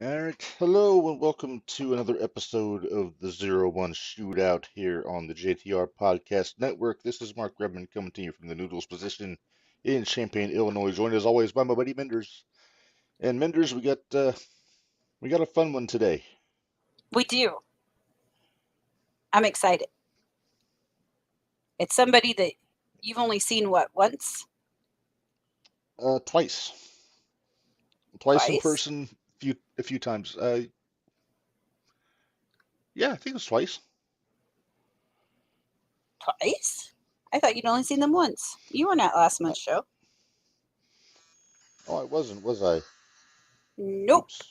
All right, hello and welcome to another episode of the Zero1 Shootout here on the JTR Podcast Network. This is Mark Redmond coming to you from the Noodles position in Champaign, Illinois, joined as always by my buddy Minders. And Minders, we got a fun one today. We do. I'm excited. It's somebody that you've only seen once? Twice in Twice? person, a few times. Yeah, I think it was twice. Twice? I thought you'd only seen them once. You weren't at last Uh, month's show. oh, I wasn't, was I? Nope. Oops.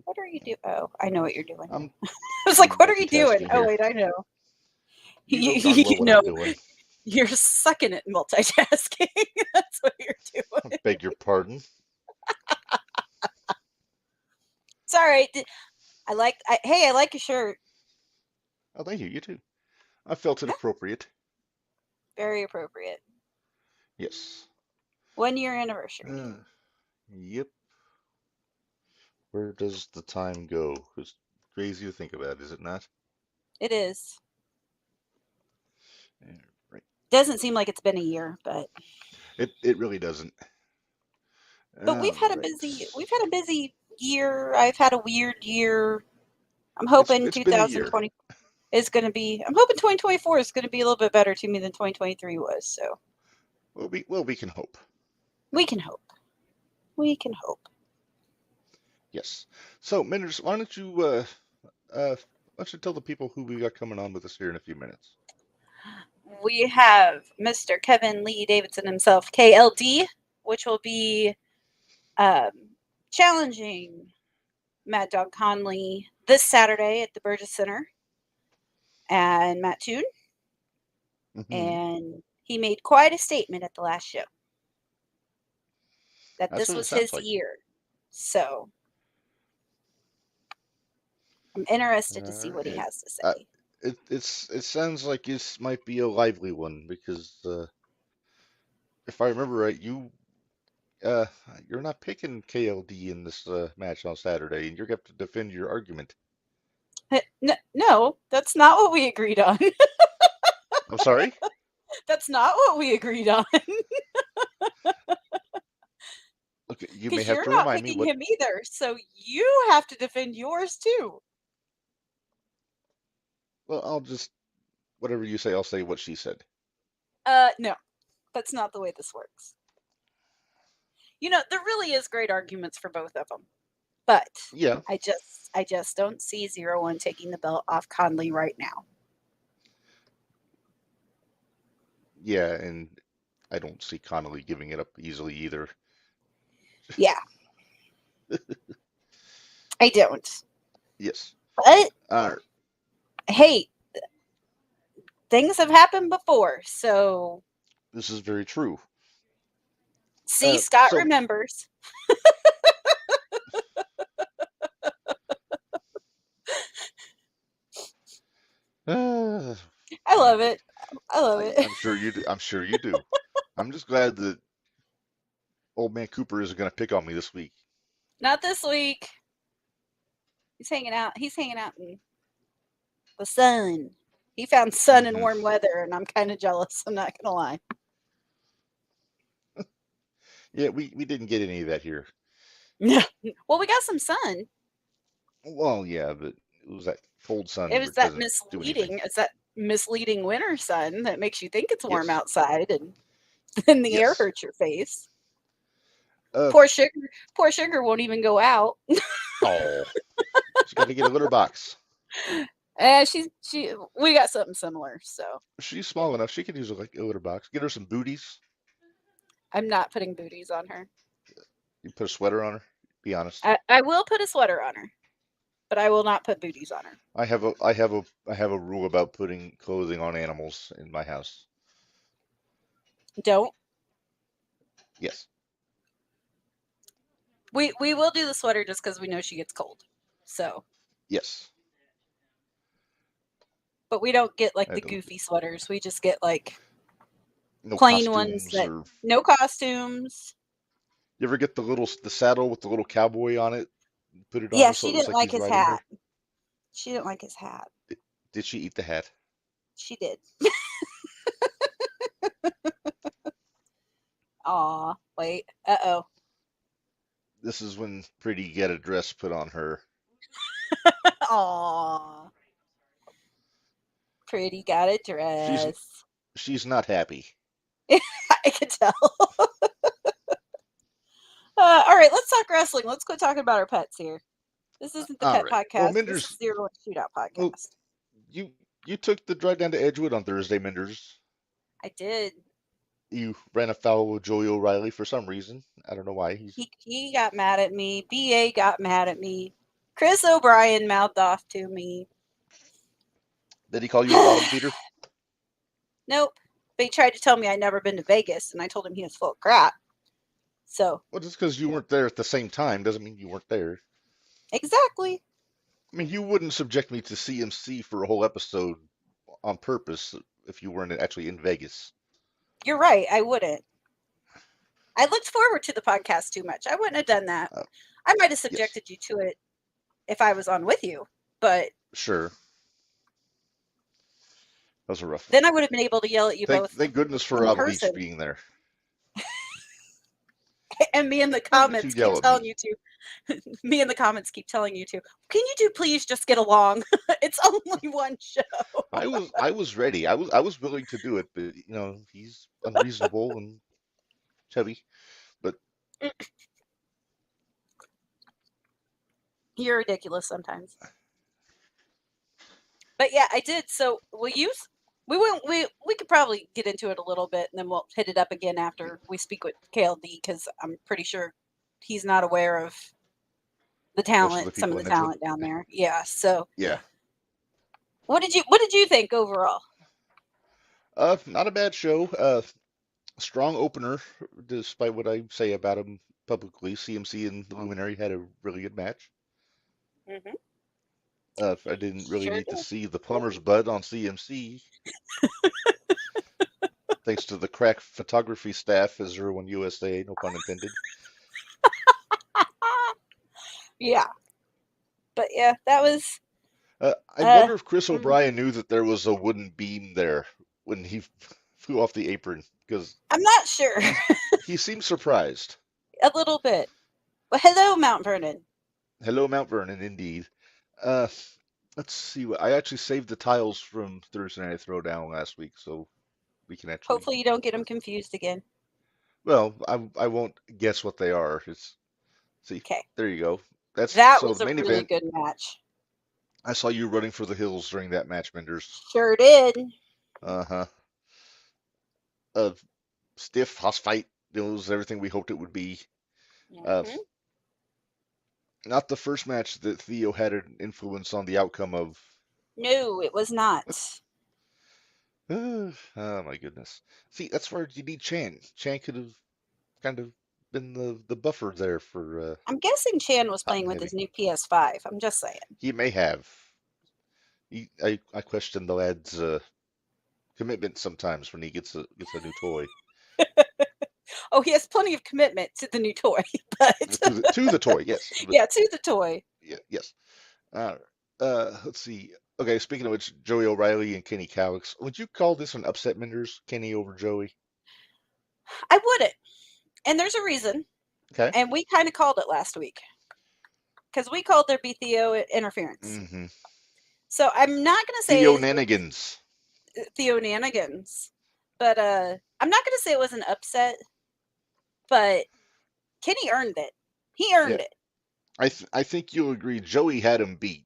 What are you doing? Oh, I know what you're doing. I'm I was like, what are you doing? multitasking Oh, here. wait, I know. You know darn well You what know, I'm doing. you're sucking at multitasking. That's what you're I doing. beg your pardon. It's all right. Hey, I like your shirt. Oh, thank you. You too. I felt it Yeah, appropriate. very appropriate. Yes. 1 year anniversary. Uh, yep. Where does the time go? It's crazy to think about, is it not? It is. Yeah, right. Doesn't seem like it's been a year, but It really doesn't. But All right. we've had a busy year. I've had a weird year. I'm hoping It's been a year. 2020 is going to be. I'm hoping 2024 is going to be a little bit better to me than 2023 was. So We can hope. we can hope. We can hope. Yes. So, Minders, why don't you tell the people who we got coming on with us here in a few minutes? We have Mr. Kevin Lee Davidson himself, KLD, which will be um, challenging Mad Dog Conley this Saturday at the Burgess Center, and Matt Toon. Hmm. And he made quite a statement at the last show that That's this what it was sounds his like. year. So I'm interested to All see what he right. has to Uh, say. it sounds like this might be a lively one because if I remember right, Uh, you're not picking KLD in this match on Saturday, and you're going to have to defend your argument. No, that's not what we agreed on. I'm sorry? That's not what we agreed on. Okay, you may Because have you're to not remind me picking what. him either. So you have to defend yours too. Well, whatever you say, I'll say what she said. No, that's not the way this works. There really is great arguments for both of them. But Yeah, I just don't see Zero1 taking the belt off Conley right now. yeah, and I don't see Connolly giving it up easily either. Yeah, I don't. Yes. But Uh, hey, things have happened before. So this is very true. see, Scott So, remembers. uh, I all love right. it. I love it. I'm sure you do. I'm sure you do. I'm just glad that old man Cooper isn't going to pick on me this week. Not this week. He's hanging out. He's hanging out in the sun. He found sun and Hmm. warm weather, and I'm kind of jealous. I'm not gonna lie. Yeah, we didn't get any of that here. Yeah. Well, we got some sun. Well, yeah, but it was that cold It sun was that that doesn't do anything. misleading. It's that misleading winter sun that makes you think it's warm Yes, outside, and then the air yes. hurts your face. Uh, Poor sugar. Poor sugar won't even go out. oh, she's got to get a litter box. And she. We got something similar. So She's small enough; she could use a litter box. Get her some booties. I'm not putting booties on her. You put a sweater on her. Be honest. I will put a sweater on her, but I will not put booties on her. I have a rule about putting clothing on animals in my house. Don't. Yes, We will do the sweater just because we know she gets cold. So, yes. but we don't get like I the don't. goofy sweaters. We just get like No plain ones costumes that or no costumes. You ever get the saddle with the little cowboy on it? Put it on Yeah, him so she it looks didn't like like he's his riding her. hat. She didn't like his hat. Did she eat the hat? She did. Aw, wait. Uh-oh. This is when Pretty get a dress put on her. Aw. Pretty got a She's dress. she's not happy. I can tell. All right, let's talk wrestling. Let's quit talking about our pets here. This isn't the All pet right. Well, podcast. This Minders, is Zero1 Shootout well, podcast. you took the drive down to Edgewood on Thursday, Minders. I did. You ran afoul with Joey O'Reilly for some reason. I don't know why. He got mad at me. BA got mad at me. Chris O'Brien mouthed off to me. Did he call you a bottom feeder? Nope. But he tried to tell me I'd never been to Vegas, and I told him he was full of crap. So, Well, just because you weren't there at the same time doesn't mean you weren't there. exactly. I mean, you wouldn't subject me to CMC for a whole episode on purpose if you weren't actually in Vegas. You're right. I wouldn't. I looked forward to the podcast too much. I wouldn't have done that. I might have Yes, subjected you to it if I was on with you, but sure. That was a rough one. then I would have been able to yell at you both Thank goodness for in Rob Leach person. being there. And me in the Why would comments you keep yell at telling me? you to. Me in the comments keep telling you to. Can you two please just get along? It's only one show. I was ready. I was willing to do it, but he's unreasonable and chubby. But You're ridiculous sometimes. But yeah, I did. So we could probably get into it a little bit, and then we'll hit it up again after we speak with KLD, because I'm pretty sure he's not aware of the most of the talent, some of people the in Edgewood. talent down there. Yeah. So Yeah. what did you think overall? Not a bad show. Strong opener, despite what I say about him publicly. CMC and the Luminary had a really good match. Mm-hmm. I didn't really Sure need to did. see the plumber's butt on CMC, thanks to the crack photography staff at Zero1 USA, no pun intended. Yeah. But yeah, that was I uh wonder if Chris O'Brien knew that there was a wooden beam there when he flew off the apron, because I'm not sure. he seemed surprised. A little bit. But hello, Mount Vernon. Hello, Mount Vernon, indeed. Uh, let's see. I actually saved the tiles from Thursday Night Throwdown last week, so we can actually. Hopefully you don't get them confused again. Well, I won't guess what they are. See, Okay. there you go. That's That so was the a main really event. good match. I saw you running for the hills during that match, Minders. Sure did. Uh-huh. Uh, Stiff house fight. It was everything we hoped it would be. Uh, Mm-hmm. not the first match that Theo had an influence on the outcome of. No, it was not. Oh my goodness. See, that's where you need Chan. Chan could have kind of been the buffer there for I'm guessing Chan was hot playing and with heavy. his new PS5. I'm just saying. He may have. I question the lad's commitment sometimes when he gets a new toy. Oh, he has plenty of commitment to the new toy, but To the toy, yes. yeah, to the toy. Yeah, yes. Let's see. Okay, speaking of which, Joey O'Reilly and Kenny Calix. Would you call this an upset, Minders? Kenny over Joey? I wouldn't. And there's a reason. Okay. And we kind of called it last week, because we called there be Theo interference. Mm-hmm. So I'm not going to say Theo Nanigans. Theo Nanigans, but I'm not going to say it was an upset, but Kenny earned it. He earned it. I think you'll agree Joey had him beat.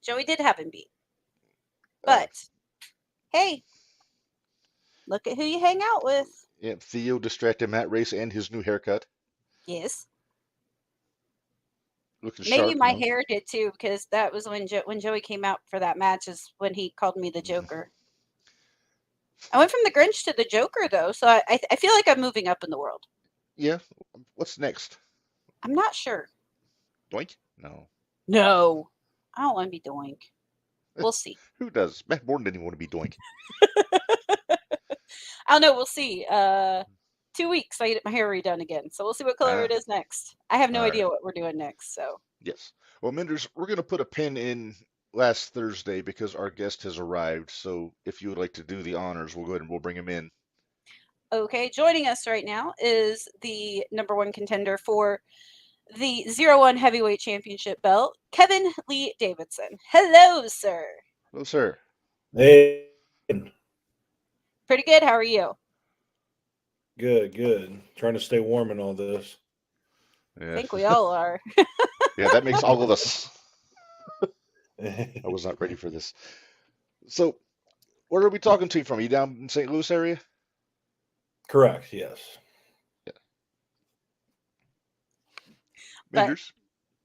Joey did have him beat. But hey, look at who you hang out with. Yeah, Theo distracted Matt Race and his new haircut. Yes. Looking Maybe sharp. my hair did too, because that was when Joey came out for that match, is when he called me the Joker. I went from the Grinch to the Joker, though, so I feel like I'm moving up in the world. Yeah. What's next? I'm not sure. Doink? No. No. I don't want to be Doink. We'll see. Who does? Matt Borden didn't even want to be Doink. I don't know. We'll see. 2 weeks, I get my hair redone again. So we'll see what color it is next. I have no All idea right. what we're doing next. So Yes. Well, Minders, we're going to put a pin in last Thursday because our guest has arrived. So if you would like to do the honors, we'll go ahead and we'll bring him in. okay, joining us right now is the number one contender for the 0-1 Heavyweight Championship belt, Kevin Lee Davidson. Hello, sir. Hello, sir. Hey, Pretty good. How are you? good. Trying to stay warm in all this. I Yeah. think we all are. Yeah, that makes all of us. I was not ready for this. So, where are we talking to you from? Are you down in St. Louis area? Correct, yes. Yeah. But- Minders?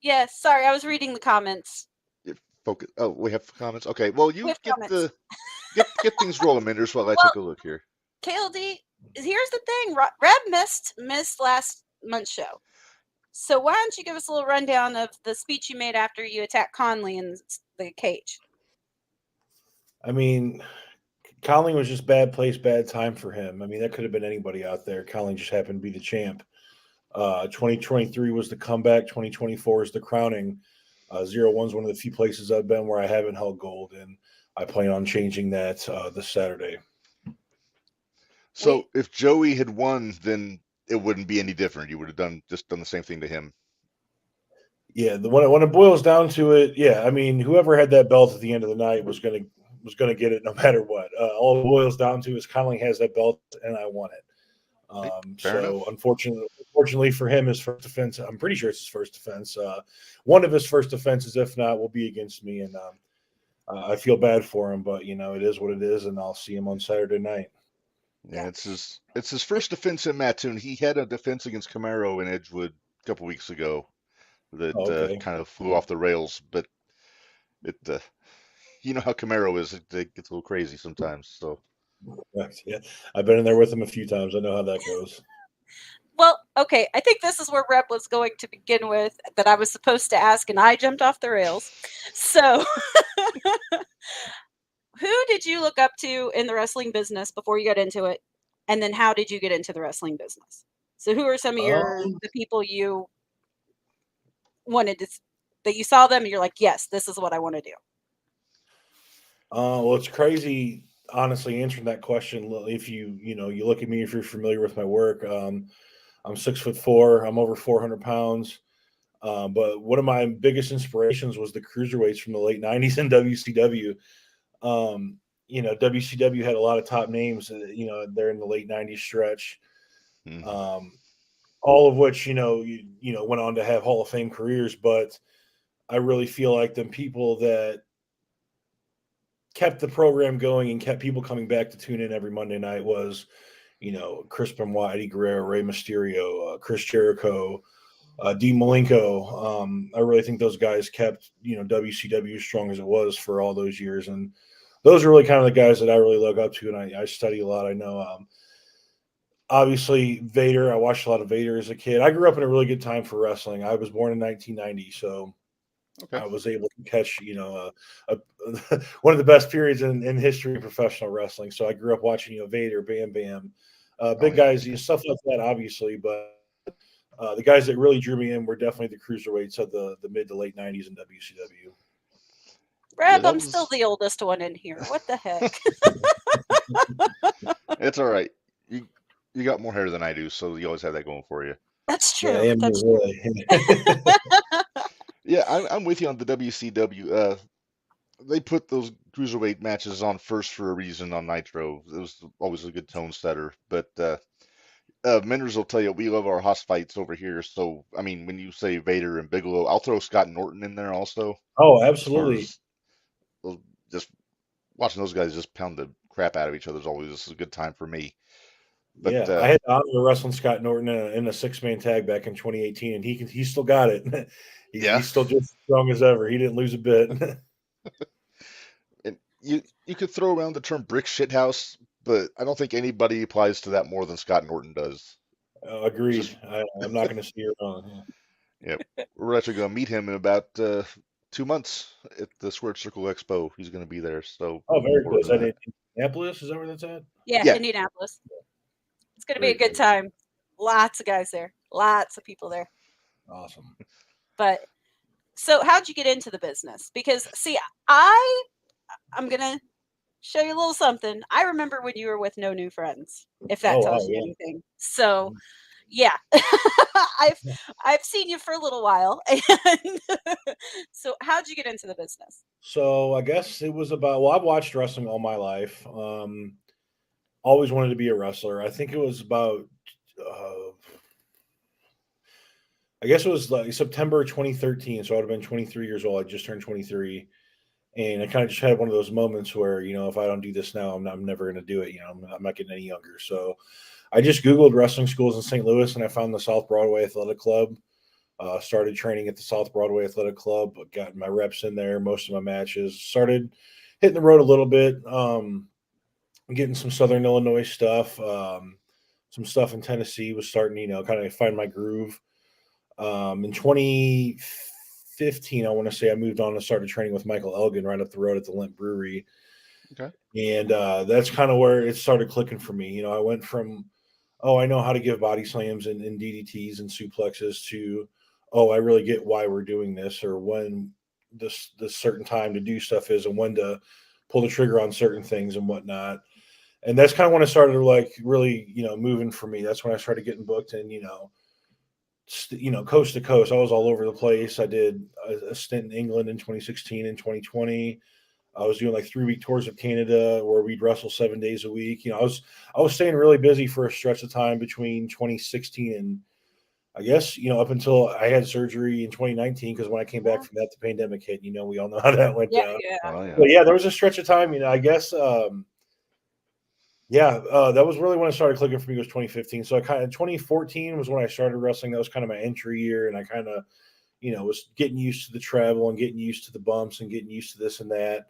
Yes, sorry, I was reading the comments. Focus. Oh, we have comments. Okay. Well, you We have get comments. get things rolling, Minders, while I take a look here. KLD, here's the thing. Reb missed last month's show. So why don't you give us a little rundown of the speech you made after you attacked Conley in the cage? I mean, Conley was just bad place, bad time for him. I mean, that could have been anybody out there. Conley just happened to be the champ. 2023 was the comeback. 2024 is the crowning. 0-1's one of the few places I've been where I haven't held gold, and I plan on changing that this Saturday. So, if Joey had won, then it wouldn't be any different. You would have done the same thing to him. Yeah, when it boils down to it, yeah, I mean, whoever had that belt at the end of the night was gonna get it no matter what. All it boils down to is Conley has that belt, and I won it. Fair enough. Unfortunately for him, his first defense, I'm pretty sure it's his first defense. One of his first defenses, if not, will be against me, and I feel bad for him, but it is what it is, and I'll see him on Saturday night. Yeah, it's his first defense in Mattoon. He had a defense against Camaro in Edgewood a couple weeks ago that kind of flew off the rails, but it you know how Camaro is, it gets a little crazy sometimes. So Yeah, I've been in there with him a few times. I know how that goes. Well, okay, I think this is where Reb was going to begin with that I was supposed to ask, and I jumped off the rails. So, who did you look up to in the wrestling business before you got into it? And then how did you get into the wrestling business? So, who are some of the people you wanted to, that you saw them and you're like, yes, this is what I want to do? Well, it's crazy, honestly, answering that question. If you look at me, if you're familiar with my work, I'm 6'4", I'm over 400 pounds. But one of my biggest inspirations was the cruiserweights from the late 90s in WCW. WCW had a lot of top names, they're in the late 90s stretch. All of which, went on to have Hall of Fame careers. But I really feel like the people that kept the program going and kept people coming back to tune in every Monday night was, Chris Benoit, Eddie Guerrero, Rey Mysterio, Chris Jericho, Dean Malenko. I really think those guys kept, WCW as strong as it was for all those years. And those are really kind of the guys that I really look up to, and I study a lot. I know, obviously, Vader. I watched a lot of Vader as a kid. I grew up in a really good time for wrestling. I was born in 1990, so I was able to catch, one of the best periods in history of professional wrestling. So I grew up watching, Vader, Bam Bam, big guys, stuff like that, obviously. But the guys that really drew me in were definitely the cruiserweights of the mid to late 90s in WCW. Reb, I'm still the oldest one in here. What the heck? It's all right. You got more hair than I do, so you always have that going for you. That's true. Yeah, That's really. Yeah, I'm with you on the WCW. They put those cruiserweight matches on first for a reason on Nitro. It was always a good tone setter. But Minderz will tell you we love our house fights over here. So I mean, when you say Vader and Bigelow, I'll throw Scott Norton in there also. Oh, absolutely. Just watching those guys just pound the crap out of each other is always a good time for me. But, yeah, I had the honor of wrestling Scott Norton in a 6-man tag back in 2018, and he still got it. He's still just strong as ever. He didn't lose a bit. And you could throw around the term brick shithouse, but I don't think anybody applies to that more than Scott Norton does. Agreed. I'm not going to see you wrong. Yeah, we're actually going to meet him in about 2 months at the Squared Circle Expo. He's going to be there. So very good. Is that in Indianapolis? Is that where that's at? Yeah, Indianapolis. going to be a good time. Lots of guys there. Lots of people there. Awesome. But so how'd you get into the business? Because see, I'm going to show you a little something. I remember when you were with No New Friends, if that tells you anything. So yeah, I've seen you for a little while. And so how'd you get into the business? So I guess it was about, well, I've watched wrestling all my life. Always wanted to be a wrestler. I think it was about, I guess it was like September 2013. So I would have been 23 years old. I just turned 23. And I kind of just had one of those moments where, you know, if I don't do this now, I'm never going to do it. You know, I'm not getting any younger. So I just Googled wrestling schools in St. Louis, and I found the South Broadway Athletic Club. Started training at the South Broadway Athletic Club. Got my reps in there, most of my matches. Started hitting the road a little bit, getting some Southern Illinois stuff, some stuff in Tennessee. Was starting, you know, kind of find my groove. In 2015, I want to say I moved on and started training with Michael Elgin right up the road at the Limp Brewery. Okay. And that's kind of where it started clicking for me. You know, I went from, I know how to give body slams and DDTs and suplexes to, I really get why we're doing this, or when this certain time to do stuff is, and when to pull the trigger on certain things and whatnot. And that's kind of when I started like really, you know, moving for me. That's when I started getting booked and, you know, coast to coast. I was all over the place. I did a stint in England in 2016 and 2020. I was doing like 3-week tours of Canada where we'd wrestle 7 days a week. You know, I was staying really busy for a stretch of time between 2016 and I guess, you know, up until I had surgery in 2019, because when I came back from that, the pandemic hit. You know, we all know how that went down. Yeah. Oh, yeah. But yeah, there was a stretch of time, you know, I guess, that was really when it started clicking for me, was 2015. So 2014 was when I started wrestling. That was kind of my entry year. And I kind of, you know, was getting used to the travel and getting used to the bumps and getting used to this and that.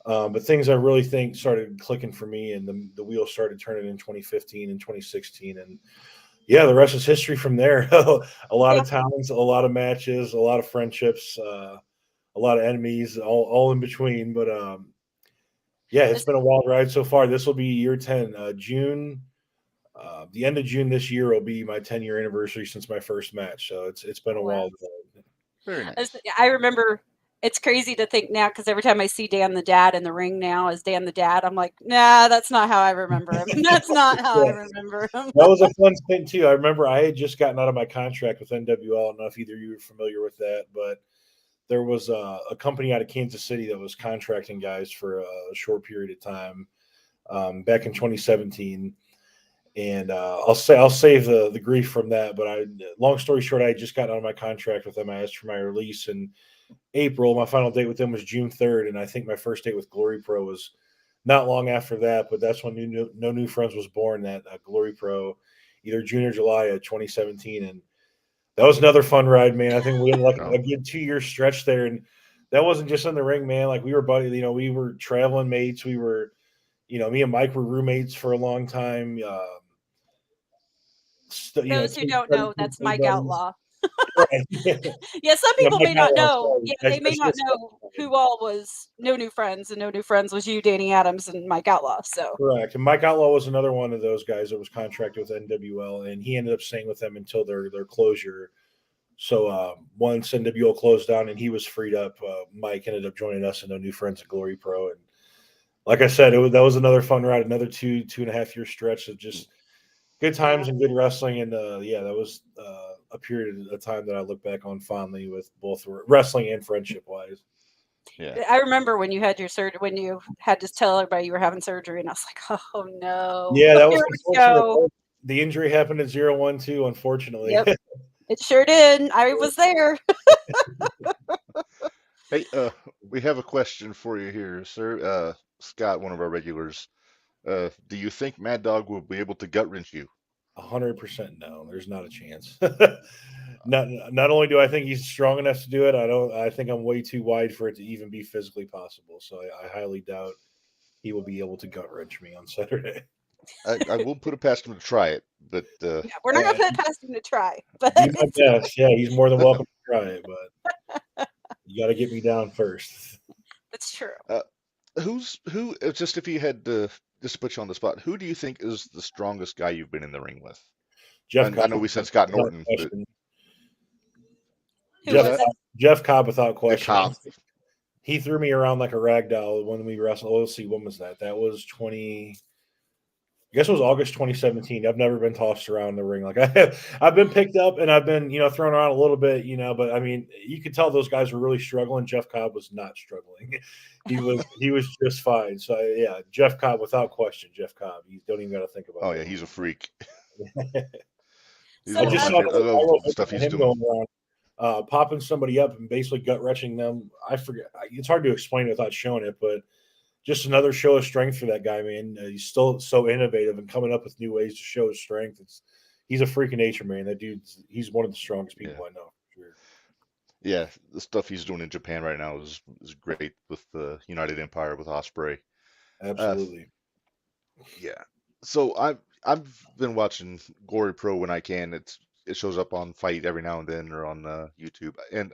But things I really think started clicking for me, and the wheels started turning in 2015 and 2016. And yeah, the rest is history from there. A lot of talents, a lot of matches, a lot of friendships, a lot of enemies, all in between. But yeah, it's been a wild ride so far. This will be year 10. June, the end of June this year will be my 10-year anniversary since my first match. So it's been a wild ride. Very nice. I remember. It's crazy to think now, because every time I see Dan the Dad in the ring now as Dan the Dad, I'm like, nah, that's not how I remember him. That's not how I remember him. That was a fun thing too. I remember I had just gotten out of my contract with NWL. I don't know if either of you are familiar with that, but there was a company out of Kansas City that was contracting guys for a short period of time back in 2017. And I'll save the grief from that. But long story short, I had just gotten out of my contract with them. I asked for my release in April. My final date with them was June 3rd, and I think my first date with Glory Pro was not long after that. But that's when No New Friends was born. That Glory Pro, either June or July of 2017, and that was another fun ride, man. I think we had like a good 2-year stretch there, and that wasn't just in the ring, man. Like we were buddies, you know, we were traveling mates. We were, you know, me and Mike were roommates for a long time. Those who don't know, that's Mike Outlaw. Right. Yeah, some people may not know. Sorry. Yeah, they may not know who all was No New Friends, and No New Friends was you, Danny Adams, and Mike Outlaw. So correct. And Mike Outlaw was another one of those guys that was contracted with NWL, and he ended up staying with them until their closure. So once NWL closed down and he was freed up, Mike ended up joining us in No New Friends at Glory Pro. And like I said, that was another fun ride, another 2.5 year stretch of just good times and good wrestling. And that was a period of time that I look back on fondly, with both wrestling and friendship wise. Yeah, I remember when you had your surgery, when you had to tell everybody you were having surgery, and I was like, oh no. Yeah, that was unfortunate. The injury happened at 0-1 too, unfortunately. Yep. It sure did. I was there. Hey, we have a question for you here, sir. Scott, one of our regulars. Do you think Mad Dog will be able to gut wrench you? 100% no. There's not a chance. Not only do I think he's strong enough to do it, I think I'm way too wide for it to even be physically possible. So I highly doubt he will be able to gut wrench me on Saturday. I will put it past him to try it, but yeah, we're not going to put it past him to try. But yes, yeah, he's more than welcome to try it, but you got to get me down first. That's true. Who? Just if you had to just to put you on the spot, who do you think is the strongest guy you've been in the ring with? Jeff I know Cobb, we said Scott without Norton, but question. Who who's was that? it? Jeff Cobb, without The question. Cobb. He threw me around like a rag doll when we wrestled. Let's see, when was that? That was 20. I guess it was August 2017. I've never been tossed around the ring like I have. I've been picked up and I've been, thrown around a little bit, but I mean, you could tell those guys were really struggling. Jeff Cobb was not struggling. He was just fine. So yeah, Jeff Cobb, without question, Jeff Cobb. You don't even got to think about Oh it. yeah, he's a freak. He's So, I one of just my saw favorite. I love the the stuff he's him doing. going around, popping somebody up and basically gut wrenching them. I forget. It's hard to explain without showing it, but just another show of strength for that guy, man. He's still so innovative and coming up with new ways to show his strength. He's a freak of nature, man. That he's one of the strongest people I know. For sure. Yeah, the stuff he's doing in Japan right now is great with the United Empire with Osprey. Absolutely. Yeah. So I've been watching Glory Pro when I can. It shows up on Fight every now and then or on YouTube, and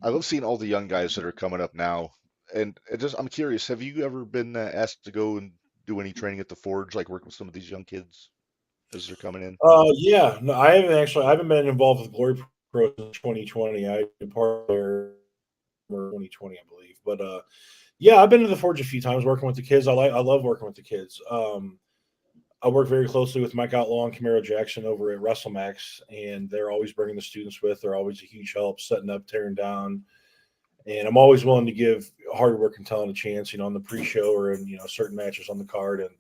I love seeing all the young guys that are coming up now. And I'm curious, have you ever been asked to go and do any training at the Forge, like work with some of these young kids as they're coming in? Yeah. No, I haven't been involved with Glory Pro since 2020. I've been part of their 2020, I believe. But yeah, I've been to the Forge a few times working with the kids. I love working with the kids. I work very closely with Mike Outlaw and Camaro Jackson over at WrestleMax, and they're always bringing the students with. They're always a huge help, setting up, tearing down. And I'm always willing to give hard-working talent a chance, on the pre-show or in, certain matches on the card. And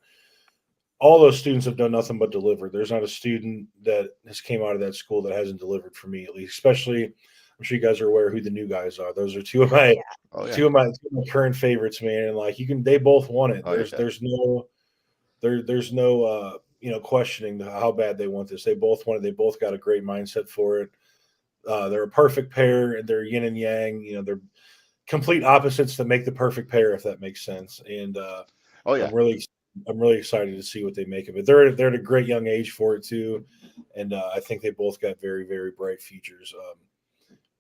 all those students have done nothing but deliver. There's not a student that has came out of that school that hasn't delivered for me, at least. Especially, I'm sure you guys are aware who the new guys are. Those are two of my two of my current favorites, man. And like they both want it. There's no questioning how bad they want this. They both want it. They both got a great mindset for it. They're a perfect pair, and they're yin and yang. They're complete opposites that make the perfect pair, if that makes sense. And I'm really excited to see what they make of it. They're at a great young age for it too, and I think they both got very, very bright futures,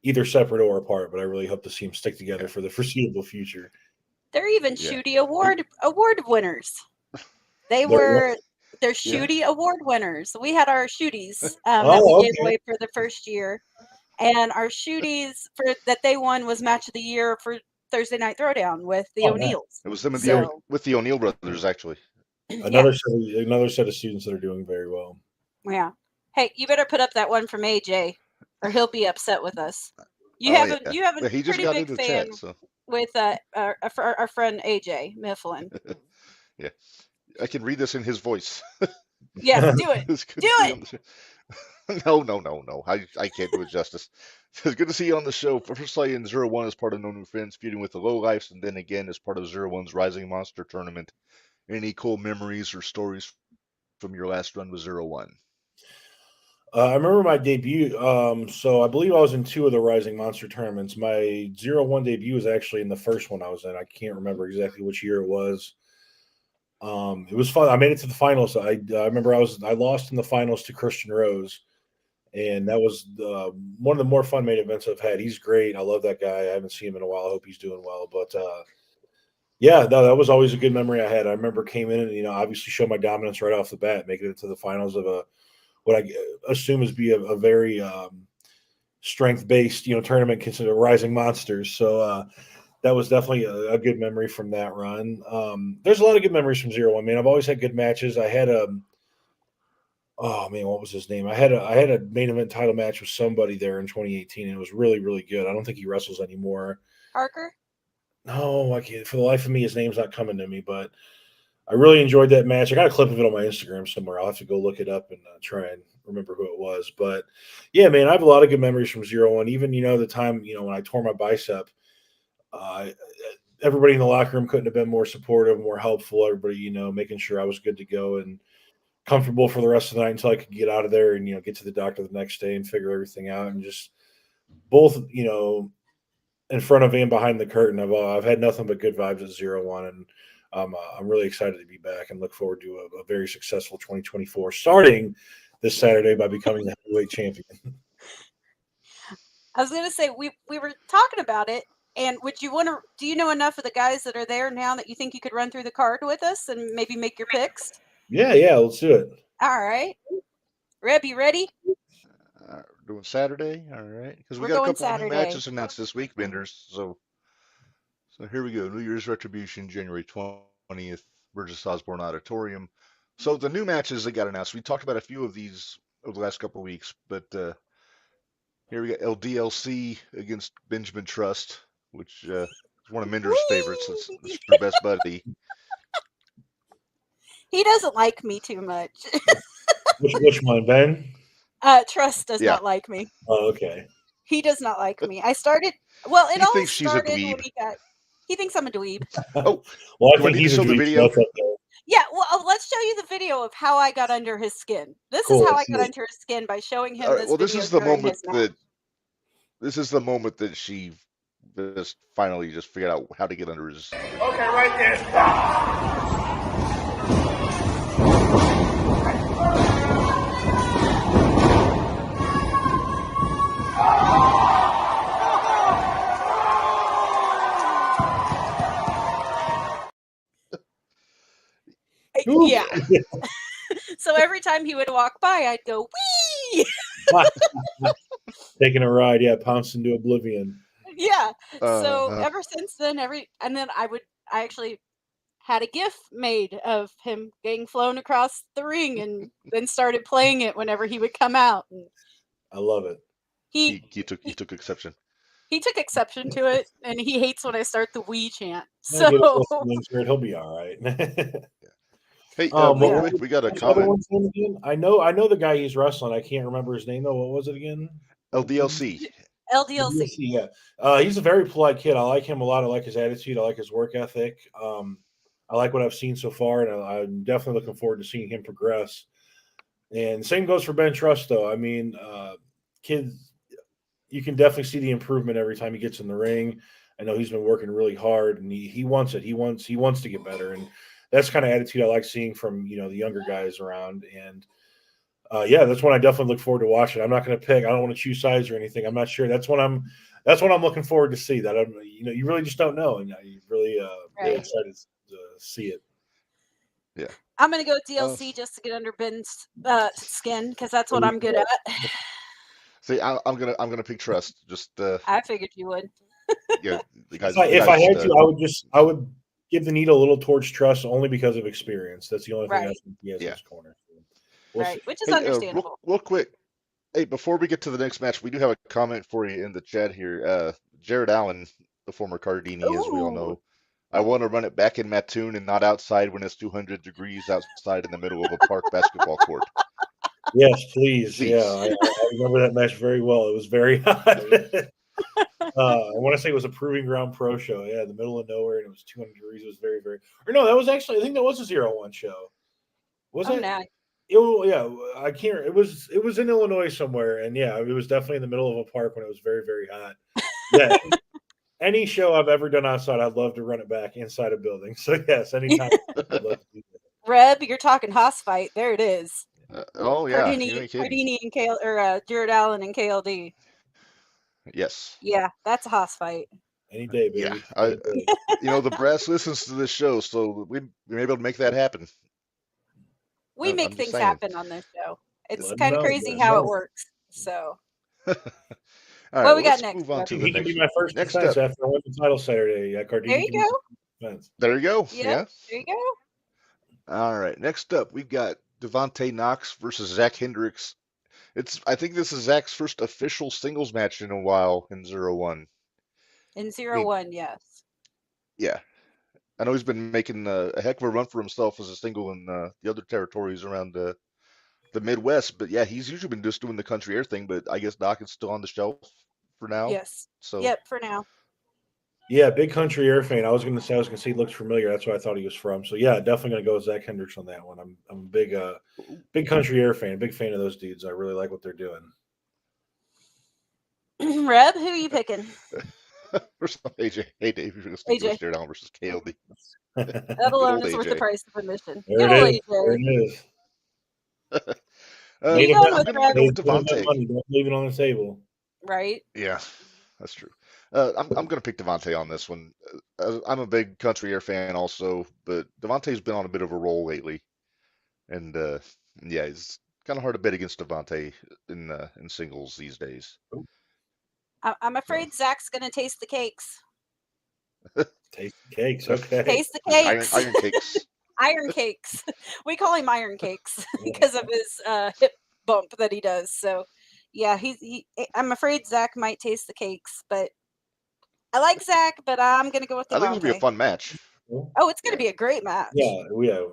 either separate or apart. But I really hope to see them stick together for the foreseeable future. They're even Shooty award winners. They're Shooty award winners. We had our Shooties that we gave away for the first year, and our Shooties that they won was match of the year for Thursday Night Throwdown with the O'Neills. It was them with the O'Neill brothers, actually. Another set of students that are doing very well. Yeah. Hey, you better put up that one from AJ, or he'll be upset with us. You have a he just pretty got big into fan chat, so. with our friend AJ Mifflin. Yeah, I can read this in his voice. Yeah, do it. Do it. No. I can't do it justice. It's good to see you on the show. First saw you in Zero1 as part of No New Friends, feuding with the Lowlifes, and then again as part of Zero1's Rising Monster Tournament. Any cool memories or stories from your last run with Zero1? I remember my debut. So I believe I was in 2 of the Rising Monster tournaments. My 0-1 debut was actually in the first one I was in. I can't remember exactly which year it was. It was fun. I made it to the finals. I remember I lost in the finals to Christian Rose, and that was one of the more fun main events I've had. He's great. I love that guy. I haven't seen him in a while. I hope he's doing well. But yeah, no, that was always a good memory I had. I remember came in and obviously showed my dominance right off the bat, making it to the finals of what I assume is be a very strength-based tournament considered Rising Monsters. So that was definitely a good memory from that run. There's a lot of good memories from 0-1. Man, I've always had good matches. I had oh man, what was his name? I had a main event title match with somebody there in 2018, and it was really, really good. I don't think he wrestles anymore. Parker? No, I can't. For the life of me, his name's not coming to me. But I really enjoyed that match. I got a clip of it on my Instagram somewhere. I'll have to go look it up and try and remember who it was. But yeah, man, I have a lot of good memories from 0-1. Even the time when I tore my bicep. Everybody in the locker room couldn't have been more supportive, more helpful. Everybody, making sure I was good to go and comfortable for the rest of the night until I could get out of there and, get to the doctor the next day and figure everything out. And just both, in front of and behind the curtain, I've had nothing but good vibes at 0-1. And I'm really excited to be back and look forward to a very successful 2024, starting this Saturday by becoming the heavyweight champion. I was going to say, we were talking about it, And do you know enough of the guys that are there now that you think you could run through the card with us and maybe make your picks? Yeah, let's do it. All right. Reb, you ready? We're doing Saturday, all right? Because we We're got a going couple of new Saturday. matches announced this week, Minderz. So here we go. New Year's Retribution, January 20th, Burgess Osborne Auditorium. So the new matches that got announced, we talked about a few of these over the last couple of weeks, but here we got LDLC against Benjamin Trust, which is one of Minder's favorites. It's her best buddy. He doesn't like me too much. Which one, Ben? Trust does not like me. Oh, okay. He does not like me. I started. Well, it all thinks she's a started when dweeb. he thinks I'm a dweeb. Oh, well, I do I think need he's to show a the dweeb. video? Yeah, well, let's show you the video of how I got under his skin. This is how I got under his skin, by showing him this video. This is the moment that this is the moment that she just finally just figured out how to get under his. Okay, right there. Yeah. So every time he would walk by, I'd go, wee! Taking a ride, pounced into oblivion. Yeah. So ever since then, and then I actually had a GIF made of him getting flown across the ring, and then started playing it whenever he would come out. And I love it. He took exception. He took exception to it, and he hates when I start the "we" chant. So he'll be all right. Hey, real quick, we got a comment. I know the guy he's wrestling. I can't remember his name though. What was it again? LDLC. Yeah. He's a very polite kid. I like him a lot. I like his attitude. I like his work ethic. I like what I've seen so far, and I'm definitely looking forward to seeing him progress. And same goes for Ben Trust, though. I mean, kids, you can definitely see the improvement every time he gets in the ring. I know he's been working really hard, and he wants it. He wants to get better, and that's the kind of attitude I like seeing from the younger guys around. And that's one I definitely look forward to watching. I'm not going to pick. I don't want to choose sides or anything. I'm not sure. That's what I'm looking forward to see. That you really just don't know, and you really really excited to see it. Yeah, I'm going to go DLC just to get under Ben's skin, because that's what I'm good at. See, I'm gonna pick Trust. Just I figured you would. Yeah, the guys. If I had to, I would give the needle a little towards Trust only because of experience. That's the only thing I think he has in his corner. Which is understandable. Real quick, hey, before we get to the next match, we do have a comment for you in the chat here. Jared Allen, the former Cardini, as we all know. I want to run it back in Mattoon and not outside when it's 200 degrees outside in the middle of a park basketball court. Yes, please. Yeah, I remember that match very well. It was very hot. I want to say it was a Proving Ground Pro show. Yeah, in the middle of nowhere, and it was 200 degrees. It was very, very. Or no, that was actually. I think that was a 0-1 show. Was it? I can't. It was in Illinois somewhere, and it was definitely in the middle of a park when it was very, very hot. Yeah. Any show I've ever done outside, I'd love to run it back inside a building. So yes, anytime. I'd love to do that. Reb, you're talking Haas fight. There it is. Cardini and Jared Allen and KLD. Yes. Yeah, that's a Haas fight. Any day, baby. Yeah, the brass listens to this show, so we may be able to make that happen. We make things happen on this show. It's kind of crazy how it works. So. All what we got next? Move on to he can be my first defense after I win the title Saturday. Cardini. There you go. There you go. Yeah. There you go. All right. Next up, we've got Devontae Knox versus Zach Hendricks. I think this is Zach's first official singles match in a while in 0-1. In 0-1, yes. Yeah. I know he's been making a heck of a run for himself as a single in the other territories around the Midwest, but he's usually been just doing the country air thing, but I guess Doc is still on the shelf for now. Yes. So for now. Yeah, big country air fan. I was gonna say he looked familiar. That's where I thought he was from. So definitely gonna go with Zach Hendricks on that one. I'm a big country air fan, big fan of those dudes. I really like what they're doing. Reb, who are you picking? First off, AJ. Hey Dave, you're gonna speak to Jared Allen versus KLD. That alone is worth the price of admission. There it is. I'm gonna go with Devontae. Don't leave it on the table. Right? Yeah, that's true. I'm going to pick Devontae on this one. I'm a big Country Air fan also, but Devontae's been on a bit of a roll lately, and yeah, it's kind of hard to bet against Devontae in singles these days. I'm So afraid Zach's going to taste the cakes. Taste the cakes, okay. Taste the cakes. iron cakes. Iron cakes. We call him Iron Cakes because of his hip bump that he does. So, yeah, I'm afraid Zach might taste the cakes, but I like Zach, but I'm going to go with I think it'll be a Devontae. fun match. Oh, it's going to be a great match. Yeah,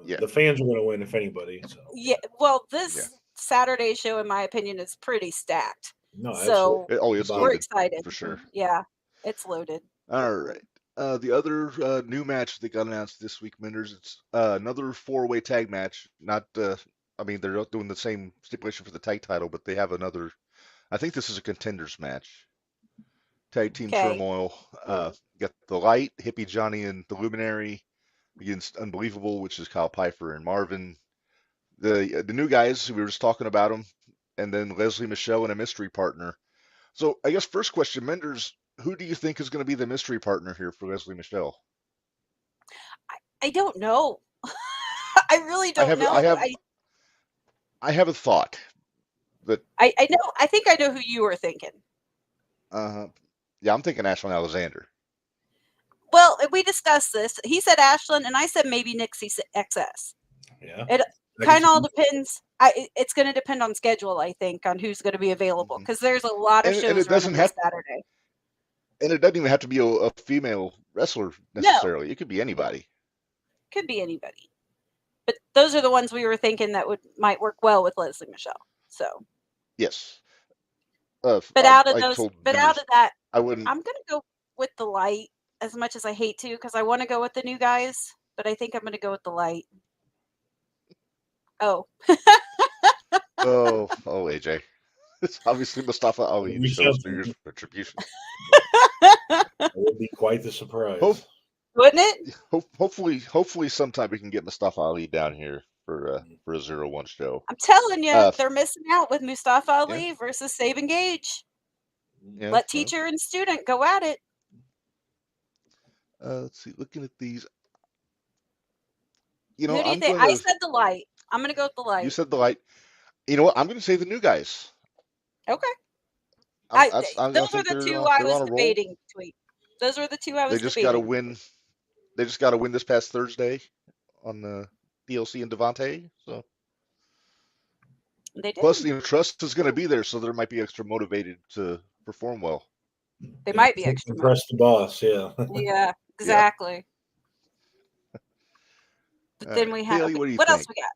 Yeah. the fans are going to win if anybody. So. Yeah, well, this Yeah. Saturday show, in my opinion, is pretty stacked. No, So absolutely. It's we're loaded excited for sure. Yeah, it's loaded. All right. The other new match that got announced this week, Minderz, it's another four-way tag match. Not, I mean, they're not doing the same stipulation for the tag title, but they have another. I think this is a contenders match. Tag team Okay. turmoil. Got the Light, Hippie Johnny, and the Luminary against Unbelievable, which is Kyle Pfeiffer and Marvin. The new guys, we were just talking about them, and then Leslie Michelle and a mystery partner. So I guess first question, Minderz, who do you think is going to be the mystery partner here for Leslie Michelle? I don't know. I really don't know. I have a thought, but I know. I think I know who you were thinking. Yeah, I'm thinking Ashlyn Alexander. Well, we discussed this. He said Ashlyn, and I said maybe Nixie XS. Yeah. It kind of all depends. It's going to depend on schedule, I think, on who's going to be available, because there's a lot of shows running this Saturday. And it doesn't even have to be a female wrestler necessarily. No. It could be anybody. Could be anybody. But those are the ones we were thinking that might work well with Leslie Michelle. So. Yes. But out of that, I wouldn't. I'm going to go with the Light, as much as I hate to, because I want to go with the new guys, but I think I'm going to go with the Light. Oh. oh, AJ. It's obviously Mustafa Ali to show us New Year's retribution. It would be quite the surprise. Wouldn't it? Hopefully sometime we can get Mustafa Ali down here for a 0-1 show. I'm telling you, they're missing out with Mustafa Ali versus Sabin Gage. Yeah, let teacher and student go at it. Let's see. Looking at these, who do you think? I said the Light. I'm going to go with the Light. You said the Light. You know what? I'm going to say the new guys. Okay. Those were the two I was debating between. Those were the two I was debating. They just got to win. They just got to win this past Thursday on the DLC and Devontae. So. They did. Plus, the trust is going to be there, so they might be extra motivated to perform well. They might be extra. Impress the boss, yeah. Yeah, exactly. But then we have. Haley, what else we got?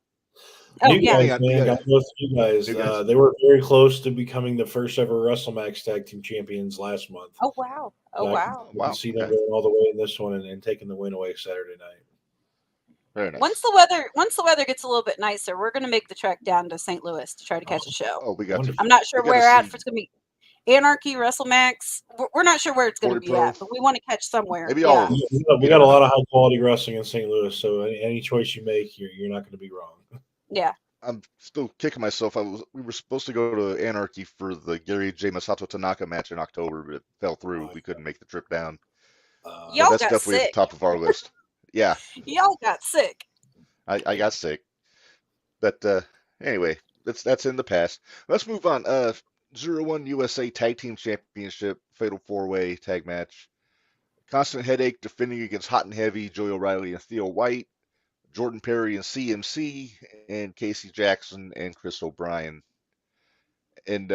Oh, yeah. You guys. They were very close to becoming the first ever WrestleMax Tag Team Champions last month. Oh, wow. Wow. You can see them going all the way in this one and taking the win away Saturday night. Very nice. Once the weather gets a little bit nicer, we're going to make the trek down to St. Louis to try to catch a show. Oh, we got to. I'm not sure where at. If it's going to be Anarchy, WrestleMax. We're not sure where it's going to be at, but we want to catch somewhere. Maybe all of them. We got a lot of high quality wrestling in St. Louis, so any choice you make, you're not going to be wrong. Yeah. I'm still kicking myself. We were supposed to go to Anarchy for the Gary J. Masato Tanaka match in October, but it fell through. We couldn't make the trip down. Y'all that's got definitely sick. at the top of our list. Yeah. Y'all got sick. I got sick. But anyway, that's in the past. Let's move on. 0-1 USA Tag Team Championship, Fatal 4-Way Tag Match. Constant Headache defending against Hot and Heavy, Joey O'Reilly and Theo White. Jordan Perry and CMC, and Casey Jackson and Chris O'Brien. And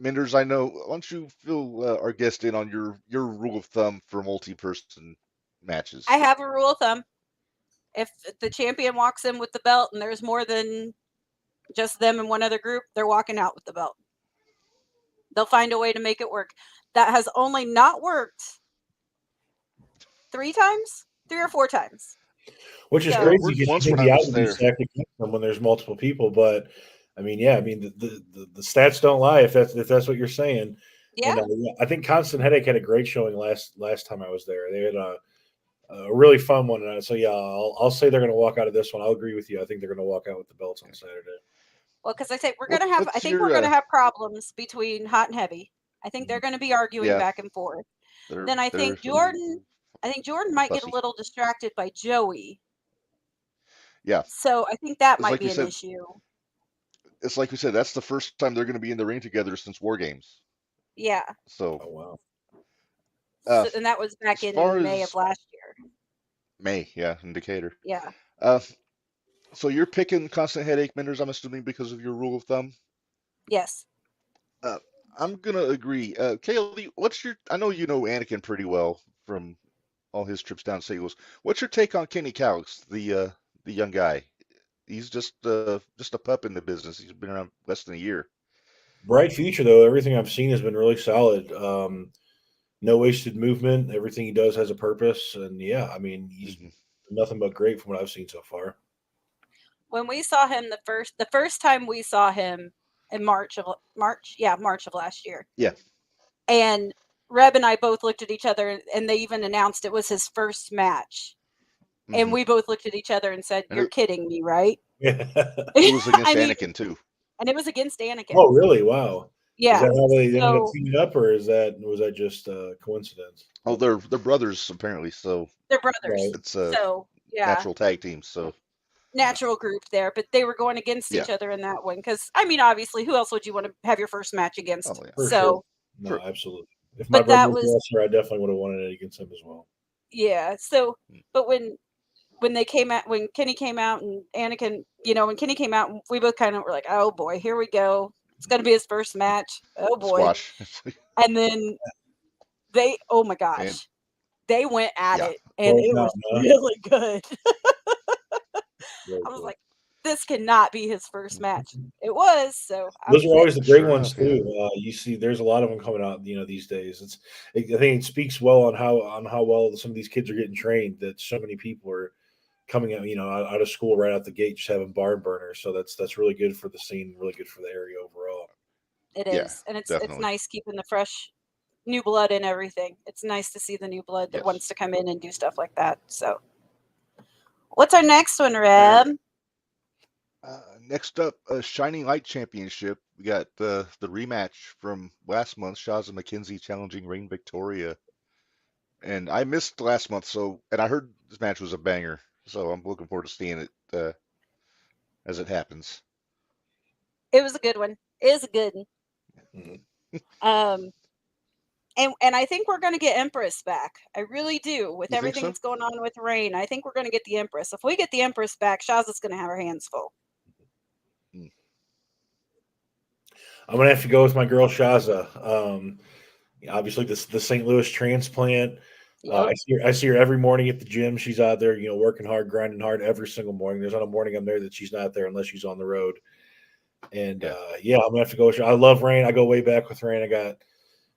Minderz, I know, why don't you fill our guest in on your rule of thumb for multi-person matches? I have a rule of thumb. If the champion walks in with the belt and there's more than just them and one other group, they're walking out with the belt. They'll find a way to make it work. That has only not worked 3 or 4 times. Which is crazy because you think the outwould be when there's multiple people, but I mean, the stats don't lie if that's what you're saying. Yeah, and, I think Constant Headache had a great showing last time I was there. They had a really fun one, and so I'll say they're going to walk out of this one. I'll agree with you. I think they're going to walk out with the belts on Saturday. Well, because I say we're going to have, I think we're going to have problems between Hot and Heavy. I think they're going to be arguing back and forth. Then I think Jordan might get a fussy. little distracted by Joey. Yeah, So I think that it's might like be we an said. issue. It's like we said. That's the first time they're going to be in the ring together since War Games. Yeah. So, Oh wow. uh, And that was back as far in May of as last year. May, yeah, in Decatur. Yeah. Uh, so you're picking Constant Headache Minders, I'm assuming, because of your rule of thumb. Yes. Uh, I'm gonna agree. KLD, what's your? I know you know Anakin pretty well from all his trips down to St. Louis. What's your take on Kenny Calix, the young guy? He's just a pup in the business. He's been around less than a year. Bright future though. Everything I've seen has been really solid. No wasted movement. Everything he does has a purpose, and yeah, I mean he's Hmm. nothing but great from what I've seen so far. When we saw him the first time we saw him in March of last year. Yeah. And Reb and I both looked at each other, and they even announced it was his first match. And Hmm. we both looked at each other and said, And "You're kidding me, right?" it was against I mean, Anakin too. and it was against Anakin. Oh, really? Wow. Is Yeah. that how they ended up So teaming up, or was that just coincidence? Oh, they're brothers apparently, so they're brothers. Right. it's a So yeah, natural tag team. So natural group there, but they were going against yeah. each other in that one because I mean, obviously, who else would you want to have your first match Oh against? yeah. For So, sure. No, For, absolutely. If my but brother that was was a wrestler, I definitely would have wanted it against him as well. yeah. So, but when they came out, when Kenny came out and Anakin, when Kenny came out, we both kind of were like, oh boy, here we go. It's going to be his first match. Oh boy. squash. And then oh my And gosh, they went at yeah. it and it was Huh? really good. Very I was cool. like, this cannot be his first match. It was. So Those are always the great Sure ones enough, yeah. too. You see, there's a lot of them coming out. These days. I think it speaks well on how well some of these kids are getting trained. That so many people are coming out, out of school right out the gate, just having barn burners. So that's really good for the scene, really good for the area overall. it Yeah, is. And it's definitely. nice keeping the fresh new blood and everything. It's nice to see the new blood that Yes. wants to come in and do stuff like that. So what's our next one, All Reb? right. Next up, Shining Light Championship. We got the rematch from last month. Shaza McKenzie challenging Reign Victoria. And I missed last month, and I heard this match was a banger. So I'm looking forward to seeing it as it happens. It was a good one. It is a good one. Mhm. And I think we're going to get Empress back. I really do. With You think everything so? that's going on with Reign, I think we're going to get the Empress. If we get the Empress back, Shaza's going to have her hands full. I'm gonna have to go with my girl Shaza. Obviously, the St. Louis transplant. Yep. I see her every morning at the gym. She's out there, working hard, grinding hard every single morning. There's not a morning I'm there that she's not there unless she's on the road. And Yeah. I'm gonna have to go with her. I love Rain. I go way back with Rain. I got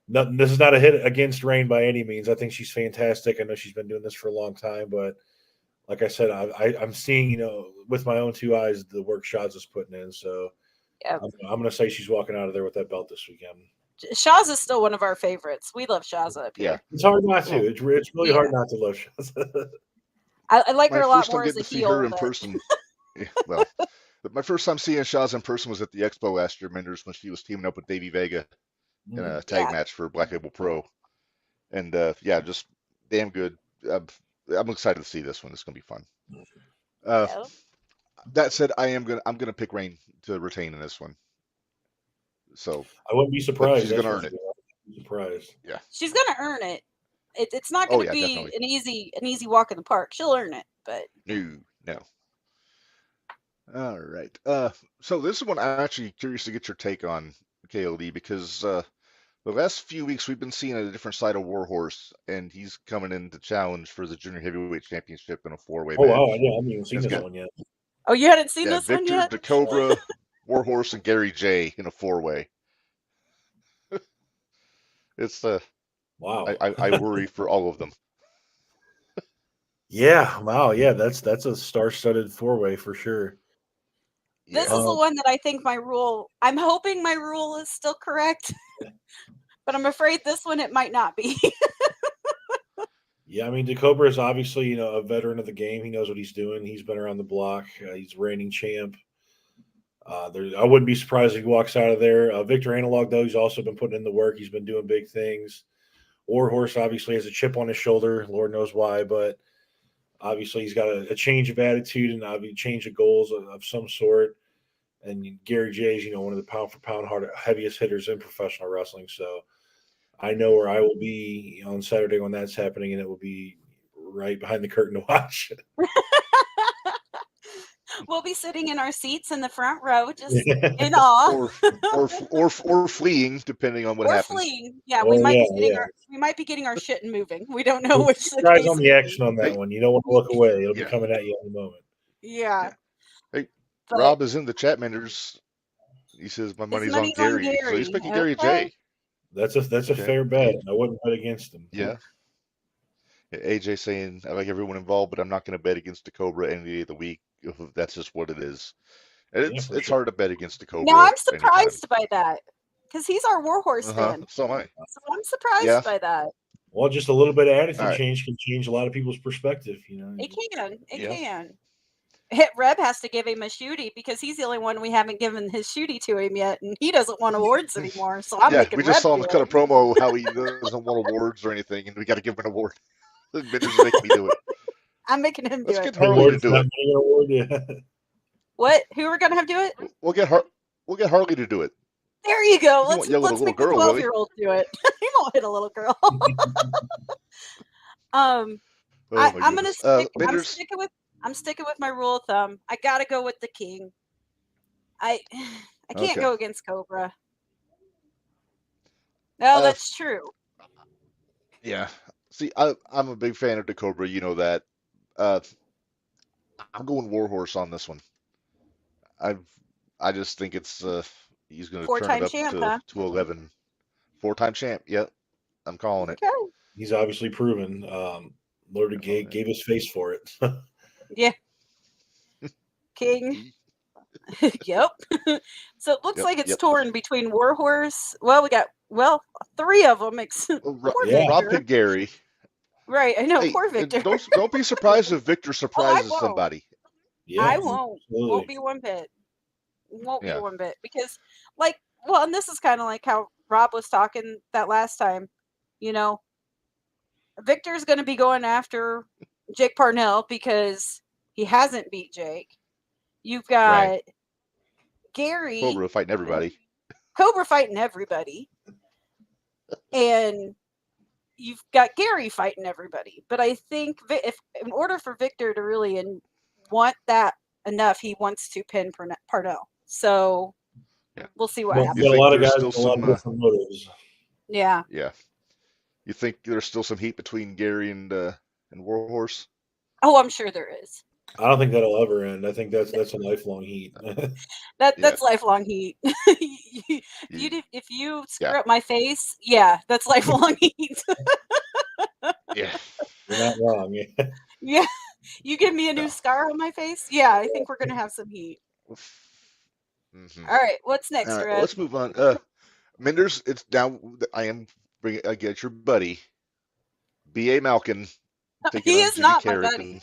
nothing. This is not a hit against Rain by any means. I think she's fantastic. I know she's been doing this for a long time, but like I said, I'm seeing, with my own two eyes, the work Shaza's putting in. So Yep. I'm going to say she's walking out of there with that belt this weekend. Shaza's still one of our favorites. We love Shaza up here. Yeah. It's hard not to. Well, It's really hard not to love Shaza. I like her my a lot first time more as getting a to see heel. her in But person. Well, my first time seeing Shaza in person was at the Expo last year, Minders, when she was teaming up with Davey Vega in a tag match for Black Label Pro. And just damn good. I'm excited to see this one. It's gonna be fun. That said, I'm gonna pick Rain to retain in this one. So I wouldn't be but surprised. she's That's gonna for earn it. sure. I wouldn't be surprised. Yeah. she's going to earn it. It's not Oh going to yeah, be definitely. an easy walk in the park. She'll earn it, but No. All right. So this is one I'm actually curious to get your take on, KLD, because the last few weeks we've been seeing a different side of Warhorse, and he's coming in to challenge for the Junior Heavyweight Championship in a four-way Oh, match. wow. I haven't even seen It's this got one yet. oh, you hadn't seen this one Victor, yet? DeCobra, Warhorse, and Gary J in a four-way. It's Wow. I worry for all of them. Yeah. Wow. Yeah. That's a star-studded four-way for sure. This is the one that I think I'm hoping my rule is still correct, but I'm afraid this one it might not be. Yeah, I mean, DeCobra is obviously, a veteran of the game. He knows what he's doing. He's been around the block. He's reigning champ. I wouldn't be surprised if he walks out of there. Victor Analog, though, he's also been putting in the work. He's been doing big things. Warhorse obviously has a chip on his shoulder. Lord knows why, but obviously he's got a change of attitude and obviously change of goals of some sort. And Gary Jay's, one of the pound for pound heaviest hitters in professional wrestling. So I know where I will be on Saturday when that's happening, and it will be right behind the curtain to watch. We'll be sitting in our seats in the front row, just in awe, or fleeing, depending on what or happens. fleeing. Yeah, we might be getting our shit and moving. We don't know which. Keep your eyes on the action on that one. You don't want to look away; it'll be Yeah. coming at you in a moment. Yeah. Hey, But Rob is in the chat, Minderz. He says my money's on Gary. So he's picking Gary J. That's a fair bet. I wouldn't bet against him. Yeah. AJ saying I like everyone involved, but I'm not going to bet against the Cobra any day of the week. That's just what it is. And it's hard to bet against the Cobra. Now I'm surprised by that because he's our Warhorse fan. So am I. So I'm surprised by that. Well, just a little bit of attitude change can change a lot of people's perspective. It can. It can. Reb has to give him a shooty because he's the only one we haven't given his shooty to him yet, and he doesn't want awards anymore. So I'm making we just Reb saw him cut a promo how he doesn't want awards or anything, and we got to give him an award. Minderz is making me do it. I'm making him do it. Let's get Harley to do it. What? Who are we gonna have do it? We'll get Harley to do it. There you go. Let's make the 12-year-old do it. He won't hit a little girl. I'm sticking with my rule of thumb. I gotta go with the king. I can't go against Cobra. No, that's true. Yeah. See, I'm a big fan of the Cobra. You know that. I'm going Warhorse on this one. I just think it's he's going to turn it up to 11. 4-time champ. Yep. I'm calling it. He's obviously proven. Lord gave his face for it. Yeah. King. Yep. So it looks like it's torn between Warhorse. Well, we got 3 of them. Rob picked Gary. Right, I know. Poor Victor. Don't be surprised if Victor surprises somebody. Yeah, I won't. Absolutely. Won't be one bit. Won't be one bit because, and this is kind of like how Rob was talking that last time. Victor's going to be going after Jake Parnell because he hasn't beat Jake. You've got Gary. Cobra fighting everybody. And you've got Gary fighting everybody. But I think if in order for Victor to really want that enough, he wants to pin Parnell. So we'll see what happens. A lot of guys with a lot of different motives. Yeah. Yeah. You think there's still some heat between Gary and Warhorse? Oh, I'm sure there is. I don't think that'll ever end. I think that's a lifelong heat. That's lifelong heat. If you screw up my face, that's lifelong heat. Yeah. You're not wrong. Yeah. You give me a new scar on my face? Yeah, I think we're going to have some heat. Mm-hmm. All right. What's next, Red? Well, let's move on. Minderz, it's now. I am bringing. I get your buddy, B.A. Malkin. He is not my buddy.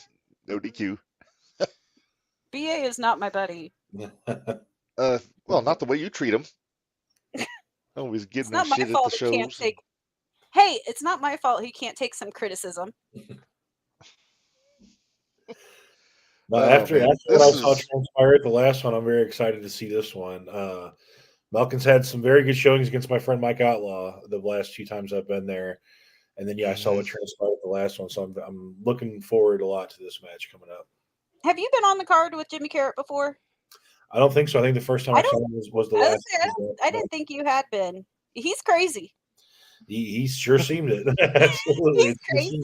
No DQ. B.A. is not my buddy. Well, not the way you treat him. Always giving him shit at the shows. Hey, it's not my fault he can't take some criticism. But after what I saw transpire at the last one, I'm very excited to see this one. Malkin's had some very good showings against my friend Mike Outlaw the last 2 times I've been there. And then, I saw what transpired at the last one. So I'm looking forward a lot to this match coming up. Have you been on the card with Jimmy Carrot before? I don't think so. I think the first time I saw him was the last. I didn't think you had been. He's crazy. He sure seemed it. Absolutely. He's crazy.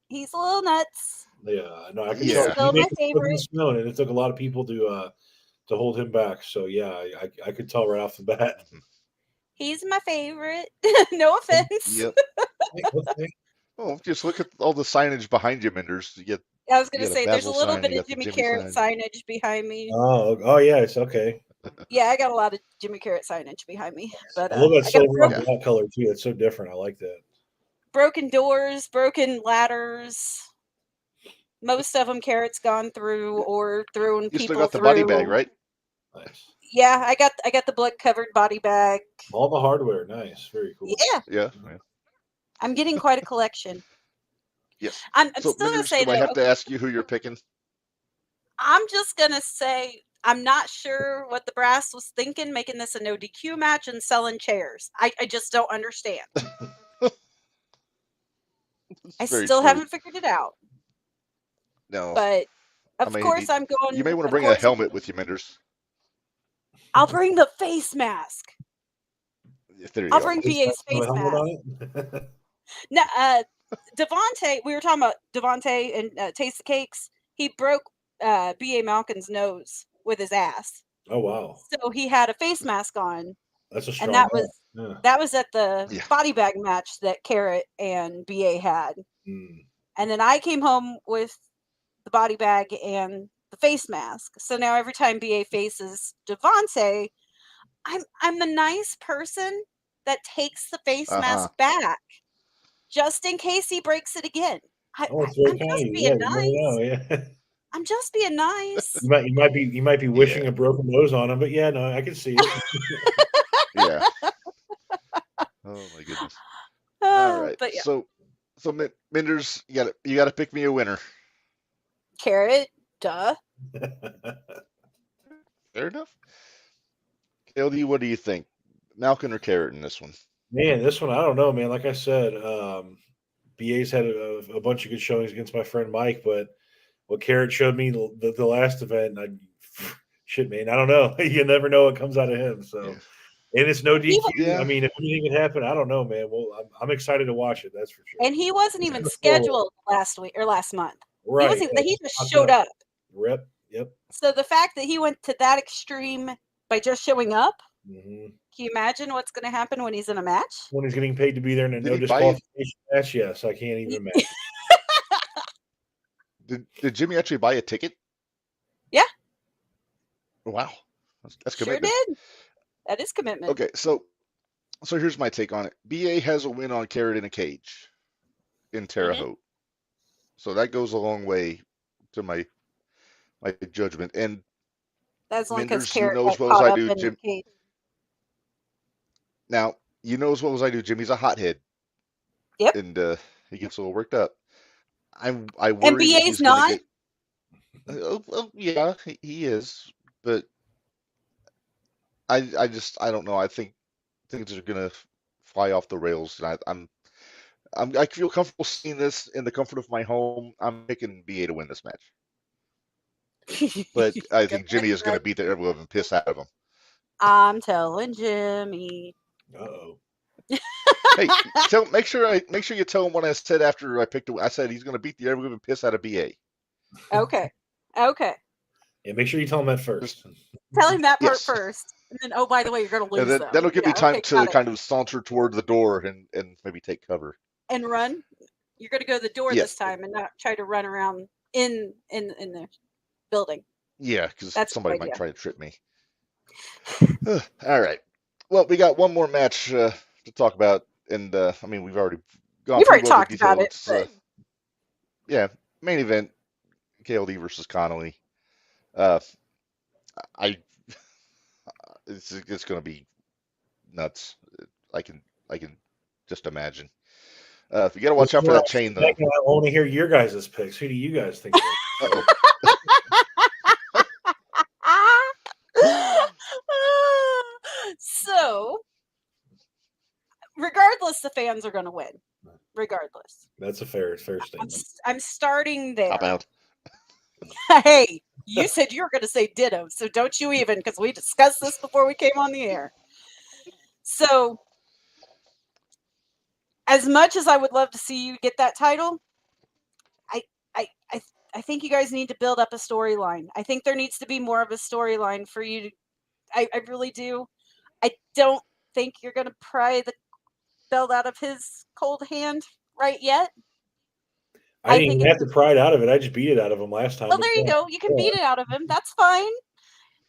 He's a little nuts. Yeah, no, I can tell. Still my favorite. And it took a lot of people to hold him back. So I could tell right off the bat. He's my favorite. No offense. Yep. Oh, just look at all the signage behind you, Minderz. I was going to say there's a little bit of Jimmy Carrot signage behind me. Oh yeah, it's okay. Yeah, I got a lot of Jimmy Carrot signage behind me. But I love that silver and black color too. It's so different. I like that. Broken doors, broken ladders. Most of them Carrot's gone through or thrown people through. You still got the body bag, right? Nice. Yeah, I got the blood covered body bag. All the hardware, nice, very cool. Yeah, Yeah. I'm getting quite a collection. Yes. I'm So, still gonna Minderz, say do I though. have to ask you who you're picking? I'm just gonna say I'm not sure what the brass was thinking, making this a no DQ match and selling chairs. I just don't understand. I Very still true. haven't figured it out. No. But I of mean, course I'm going. you may want to of bring a course, helmet with you, Minderz. I'll bring the face mask. There you I'll go. bring Face BA's mask with face a helmet mask. on it? No, Devontae, we were talking about Devontae and Taste the Cakes. He broke BA Malkin's nose with his ass. Oh wow, So he had a face mask on, that's a strong. and that Yeah. was at the Yeah. body bag match that Carrot and BA had. Mm. And then I came home with the body bag and the face mask. So now every time BA faces Devontae, I'm a nice person that takes the face mask back just in case he breaks it again. Oh, it's very I'm kind just of you. being Yeah, you never nice. know. Yeah. I'm just being nice. You might be wishing a broken nose on him, but yeah, no, I can see it. Yeah. Oh my goodness. All right. But yeah, So Minderz, you gotta pick me a winner. Carrot, duh. Fair enough. KLD, what do you think? Malkin or Carrot in this one? Man, this one I don't know, man. Like I said, BA's had a bunch of good showings against my friend Mike, but what Carrot showed me the last event, shit, man, I don't know. You never know what comes out of him. So, Yeah. and it's no DQ. Yeah. I mean, if anything can happen, I don't know, man. Well, I'm excited to watch it. That's for sure. And he wasn't even scheduled last week or last month. Right. He just showed up. Rep. Yep. So the fact that he went to that extreme by just showing up, Mm-hmm. can you imagine what's going to happen when he's in a match? When he's getting paid to be there in a Did no he buy it? disqualification match, yes, I can't even imagine. Did Jimmy actually buy a ticket? Yeah. Wow. That's Sure commitment. did. That is commitment. Okay, so here's my take on it. BA has a win on Carrot in a cage in Terre Haute. So that goes a long way to my judgment. And That's only because Minderz, you Carrot know got as well as caught I up do, in Jim. the cage. Now, you know as well as I do, Jimmy's a hothead. Yep. And he gets a little worked up. I worry And that BA's he's going not? to get. Yeah, he is, but I don't know. I think things are going to fly off the rails, and I feel comfortable seeing this in the comfort of my home. I'm picking BA to win this match, but I think Jimmy is going to beat the ever living piss out of him. I'm telling Jimmy. Uh-oh. Hey, make sure you tell him what I said after I picked. I said he's going to beat the ever living piss out of BA. Okay. Yeah, make sure you tell him that first. Tell him that part Yes. first. And then, oh, by the way, you're going to lose them. That'll give me time okay, to kind of saunter toward the door and maybe take cover. And run? You're going to go to the door Yes. this time and not try to run around in the building. Yeah, because That's somebody a good might idea. try to trip me. All right. Well, we got one more match to talk about, and I mean we've already gone We've through already all talked the about details. it. But... yeah, main event, KLD versus Connolly. It's going to be nuts. I can just imagine. You got to watch out for that chain, though. I want to hear your guys' picks. Who do you guys think? Uh-oh. So, regardless, the fans are going to win. Regardless. That's a fair statement. I'm starting there. Cop out. Hey, you said you were going to say ditto, so don't you even, because we discussed this before we came on the air. So, as much as I would love to see you get that title, I think you guys need to build up a storyline. I think there needs to be more of a storyline for you to, I really do. I don't think you're going to pry the belt out of his cold hand right yet. I didn't even have to pry it out of it. I just beat it out of him last time. Well, there you go. You can beat it out of him. That's fine.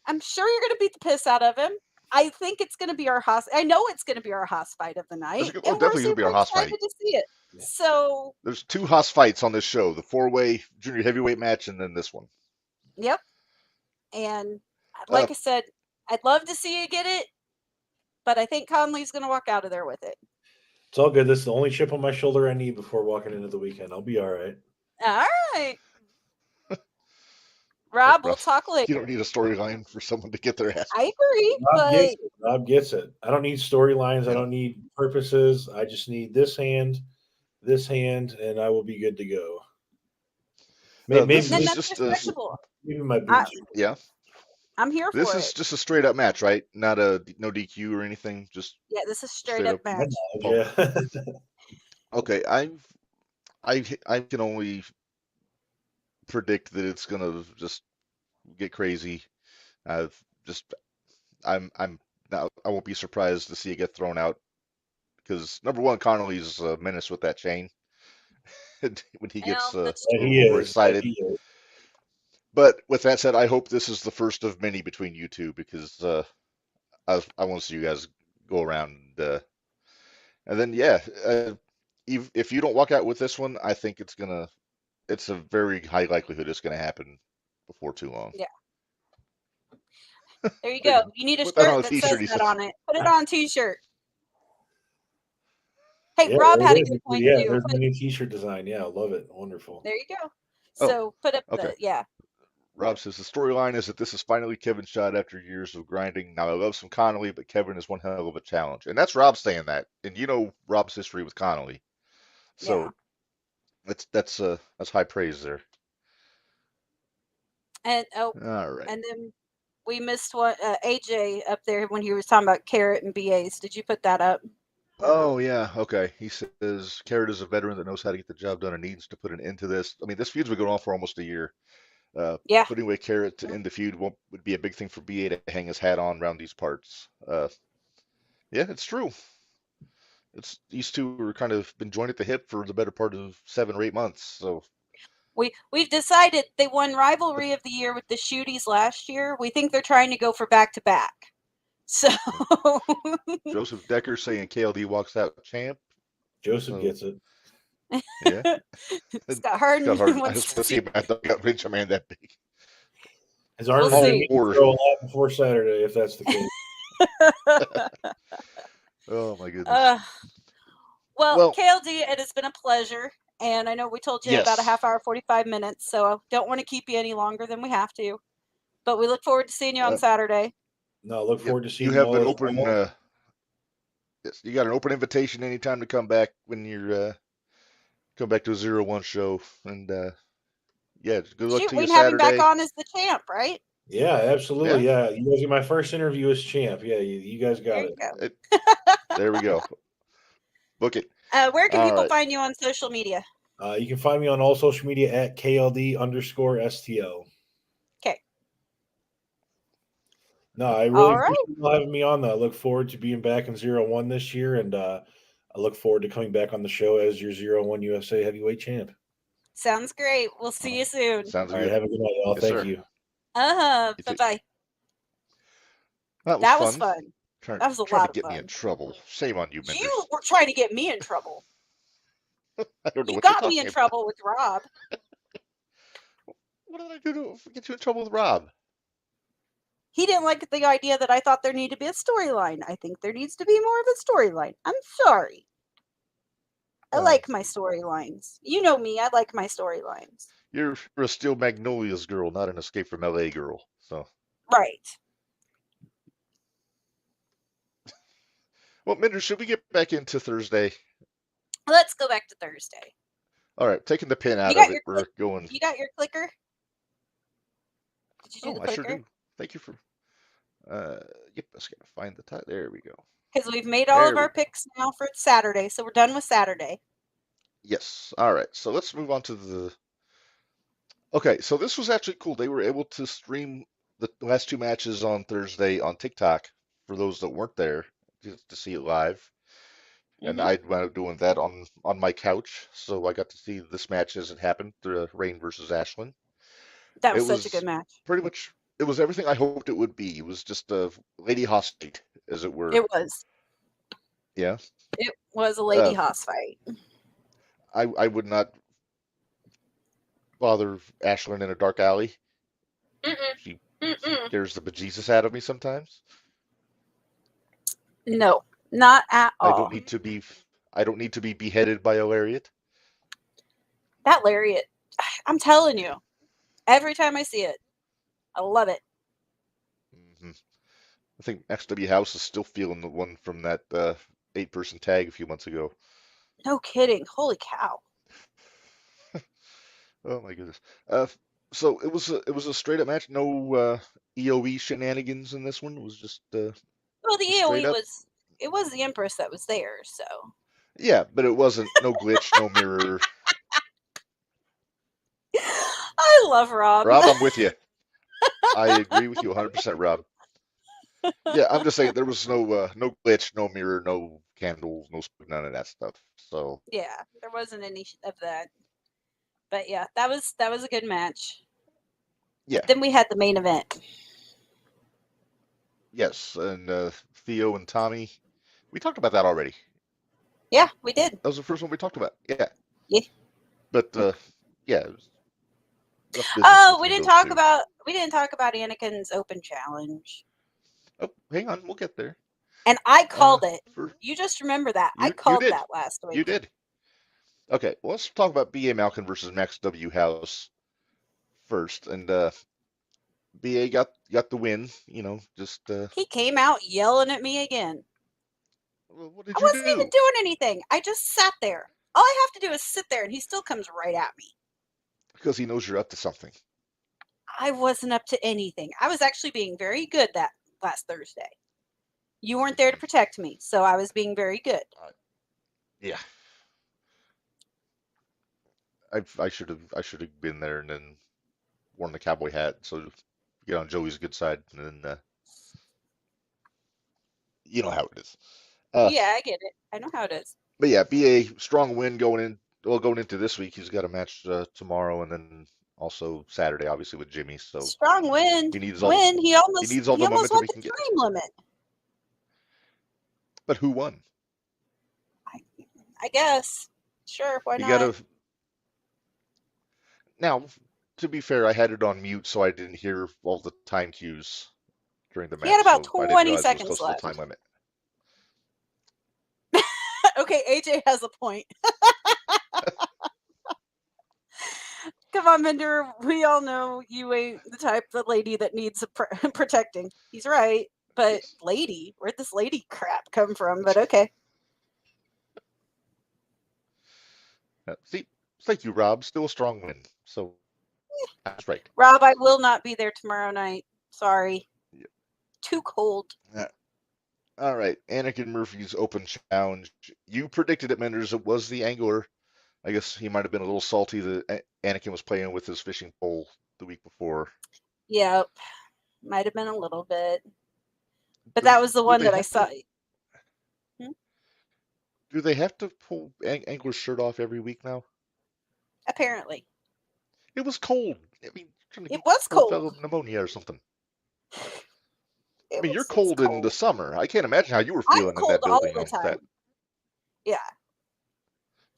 I'm sure you're going to beat the piss out of him. I think it's going to be our Haas. I know it's going to be our Haas fight of the night. It's definitely going to be our Haas fight. To see it. Yeah. So there's 2 Haas fights on this show: the 4-way junior heavyweight match, and then this one. Yep. And like I said, I'd love to see you get it, but I think Conley's going to walk out of there with it. It's all good. This is the only chip on my shoulder I need before walking into the weekend. I'll be all right. All right. Rob, we'll talk You later. don't need a storyline for someone to get their ass. I agree, but Rob gets it. I don't need storylines. I don't need purposes. I just need this hand, and I will be good to go. Maybe This then is that's just respectable. maybe my boots. yeah. I'm here for This it. is just a straight up match, right? Not no DQ or anything. Just Yeah, this is straight up match. Yeah. okay. I can only predict that it's gonna just get crazy. I'm not, I won't be surprised to see it get thrown out because number one, Connolly's a menace with that chain when he gets overexcited. But with that said, I hope this is the first of many between you two because I want to see you guys go around and then if you don't walk out with this one, I think it's a very high likelihood it's gonna happen before too long. Yeah. There you go. You need a Put shirt that on a that t-shirt, says that on it. Put it on a t-shirt. Hey, Yeah, Rob had a good point too. There's my new t-shirt design. Yeah, I love it. Wonderful. There you go. So put up the Rob says the storyline is that this is finally Kevin's shot after years of grinding. Now I love some Connolly, but Kevin is one hell of a challenge, and that's Rob saying that. And you know Rob's history with Connolly, so that's high praise there. And all right. And then we missed what AJ up there when he was talking about Carrot and BAs. Did you put that up? Oh yeah, okay. He says Carrot is a veteran that knows how to get the job done and needs to put an end to this. I mean, this feud's been going on for almost a year. Putting away Carrot to end the feud would be a big thing for BA to hang his hat on around these parts. Yeah, it's true. It's these two are kind of been joined at the hip for the better part of 7 or 8 months. So we've decided they won Rivalry of the Year with the Shooties last year. We think they're trying to go for back-to-back. So Joseph Decker saying KLD walks out champ. Joseph gets it. Yeah. Scott Harden. I just want to see him got Vince a man that big. His arms are going to grow a lot before Saturday, if that's the case. Oh my goodness. Well, KLD, it has been a pleasure. And I know we told you about a half hour, 45 minutes, so I don't want to keep you any longer than we have to. But we look forward to seeing you on Saturday. No, look forward to seeing you. You have an open yes, you got an open invitation anytime to come back when you're come back to a 0-1 show. And good luck to you Saturday. We can have him back on as the champ, right? Yeah, absolutely. Yeah. You guys get my first interview as champ. Yeah, you guys got it. There we go. Book it. Where can people find you on social media? You can find me on all social media at KLD_STL. Okay. No, I really appreciate you having me on. I look forward to being back in 0-1 this year, and I look forward to coming back on the show as your 0-1 USA Heavyweight Champ. Sounds great. We'll see you soon. Sounds good. All right, have a good night, y'all. Thank you. Bye-bye. That was fun. That was a lot of fun. Trying to get me in trouble. Shame on you, Minderz. You were trying to get me in trouble. I don't know you what got me in trouble with Rob. What did I do to get you in trouble with Rob? He didn't like the idea that I thought there needed to be a storyline. I think there needs to be more of a storyline. I'm sorry. I like my storylines. You know me. I like my storylines. You're a Steel Magnolias girl, not an Escape from LA girl. So right. Well, Minderz, should we get back into Thursday? Let's go back to Thursday. All right, taking the pin out of it. We're going. You got your clicker? Did you do the clicker? I sure do. Thank you for. Yep, I just gotta find the time. There we go. Because we've made all of our picks now for Saturday, so we're done with Saturday. Yes. All right. So let's move on to the. Okay, so this was actually cool. They were able to stream the last 2 matches on Thursday on TikTok for those that weren't there to see it live. And I wound up doing that on my couch, so I got to see this match as it happened, the Rain versus Ashlyn. That was such a good match. Pretty much, it was everything I hoped it would be. It was just a lady hoss fight, as it were. It was. Yeah. It was a lady hoss fight. I would not bother Ashlyn in a dark alley. Mm-mm. Scares the bejesus out of me sometimes. No, not at I don't all. need to be. I don't need to be beheaded by a lariat. That lariat, I'm telling you, every time I see it, I love it. Hmm. I think XW House is still feeling the one from that 8-person tag a few months ago. No kidding. Holy cow. Oh my goodness. So it was a straight up match. No EOE shenanigans in this one. It was just Well, the straight AOE up. it was the Empress that was there, so. Yeah, but it wasn't no glitch, no mirror. I love Rob. Rob, I'm with you. I agree with you 100%, Rob. Yeah, I'm just saying there was no glitch, no mirror, no candles, none of that stuff. So Yeah, there wasn't any of that. But yeah, that was a good match. yeah, But then we had the main event. yes, and Theo and Tommy, we talked about that already. Yeah, we did. That was the first one we talked about. Yeah, Yeah. but yeah, it was rough business Oh, between those two. we didn't talk about Anakin's open challenge. Oh, hang on, we'll get there. And I called it. For You just remember that. I you called did, that last you week. did. Okay, well, let's talk about BA Malkin versus Max W House first, and BA got the win. You know, just He came out yelling at me again. what I did you wasn't even do? doing anything. I just sat there. All I have to do is sit there, and he still comes right at me. Because he knows you're up to something. I wasn't up to anything. I was actually being very good that last Thursday. You weren't there to protect me, so I was being very good. Yeah. I should have been there and then worn the cowboy hat so get on Joey's good side and then you know how it is. Yeah, I get it. I know how it is. But yeah, BA strong win going into this week. He's got a match tomorrow and then also Saturday, obviously with Jimmy. So Strong win. he needs He all the almost momentum went he the can get. time limit. But who won? I guess. Sure, why You not? gotta now. To be fair, I had it on mute, so I didn't hear all the time cues during the He had match, about so I didn't 20 realize it was seconds close to the left. time limit. Okay, AJ has a point. Come on, Minder. We all know you ain't the type of lady that needs protecting. He's right. But Yes. lady, where'd this lady crap come from? But okay. See, thank you, Rob. Still a strong win. So that's right. Rob, I will not be there tomorrow night. Sorry. Yeah. Too cold. All right, Anakin Murphy's open challenge. You predicted it, Menders. It was the angler. I guess he might have been a little salty that Anakin was playing with his fishing pole the week before. Yep. Might have been a little bit. But Do- that was the do one they that I have saw. to- Do they have to pull angler's shirt off every week now? Apparently. It was cold. I mean, trying to It get was poor cold. fellow pneumonia or something. I mean, you're It's cold in the summer. I can't imagine how you were I'm feeling in cold that all building the on that. time. Yeah.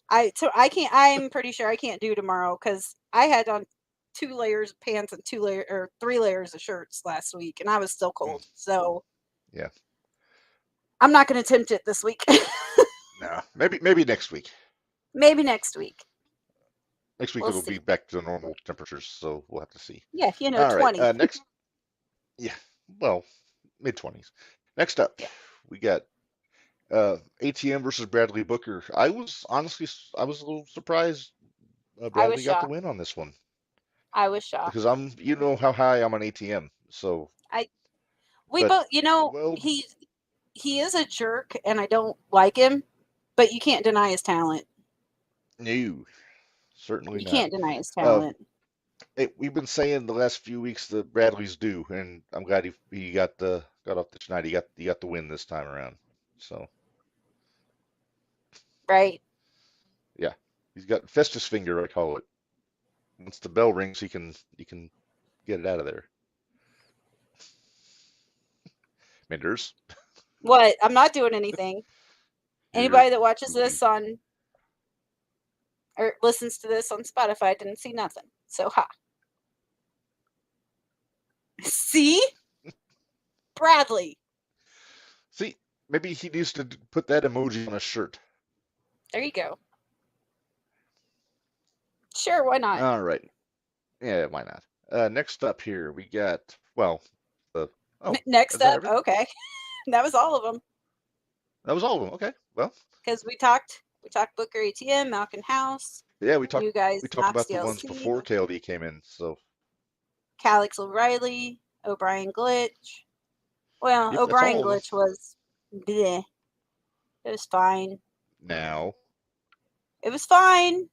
I'm pretty sure I can't do tomorrow because I had on 2 layers of pants and 3 layers of shirts last week, and I was still cold. So Yeah. I'm not going to attempt it this week. No, maybe next week. Maybe next week. Next week We'll it'll see. be back to normal temperatures, so we'll have to see. Yeah, All right. 20. Next, yeah, well, mid-20s. Next up, Yeah. we got ATM versus Bradley Booker. I was a little surprised Bradley got the shocked. win on this one I was shocked. because you know how high I'm on ATM. So We but, both, well, he is a jerk, and I don't like him, but you can't deny his talent. no, certainly You not. can't deny his talent. Hey, we've been saying the last few weeks that Bradley's due, and I'm glad he got off the tonight. He got the win this time around. So Right. yeah, he's got Festus finger, I call it. Once the bell rings, he can get it out of there. Minders. What? I'm not doing anything. Anybody that watches this on or listens to this on Spotify didn't see nothing. So ha. See? Bradley. See, maybe he needs to put that emoji on a shirt. There you go. Sure, why not? All right. Yeah, why not? Next up here, we got, well, Next is that up, everything? okay. That was all of them. That was all of them. Okay, well, Because we talked Booker ATM, Malkin House. yeah, we You guys talked Knox about the ones DLC, before KLD came in. So Calix O'Reilly, O'Brien Glitch. Well, yep, that's O'Brien all of them. Glitch was bleh. It was fine. Now, It was fine.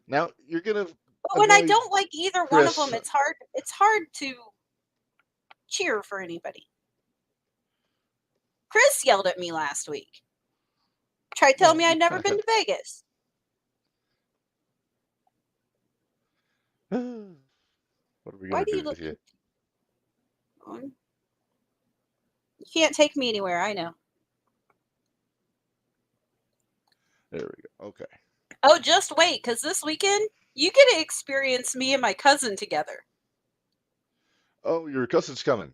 now you're gonna But when I annoy don't like either one of Chris. them, it's hard to cheer for anybody. Chris yelled at me last week. Tried telling me I'd never been to Vegas. What are we Why gonna do do you look? with you? You can't take me anywhere, I know. There we go. Okay. Oh, just wait, because this weekend you get to experience me and my cousin together. Oh, your cousin's coming.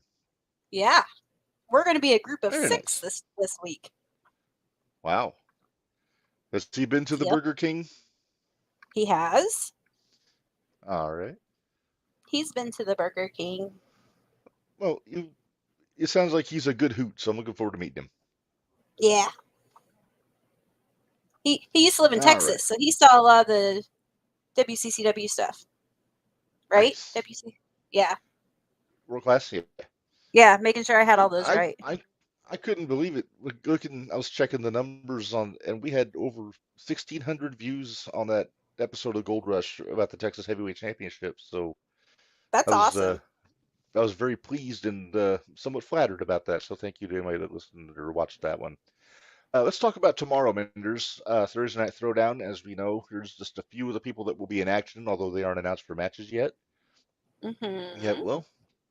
Yeah, we're going to be a group of Very 6 nice. this week. Wow. Has he been to the Yep. Burger King? He has. All right. He's been to the Burger King. Well, it sounds like he's a good hoot, so I'm looking forward to meeting him. Yeah. He used to live in All Texas, right. so he saw a lot of the WCCW stuff. Right? Nice. WC. Yeah. World class. Yeah. Yeah, making sure I had all those right. I couldn't believe it. I was checking the numbers and we had over 1,600 views on that episode of Gold Rush about the Texas Heavyweight Championship. So That's awesome. I was very pleased and somewhat flattered about that. So thank you to anybody that listened or watched that one. Let's talk about tomorrow, Minderz. Thursday Night Throwdown. As we know, here's just a few of the people that will be in action, although they aren't announced for matches yet. Mm-hmm.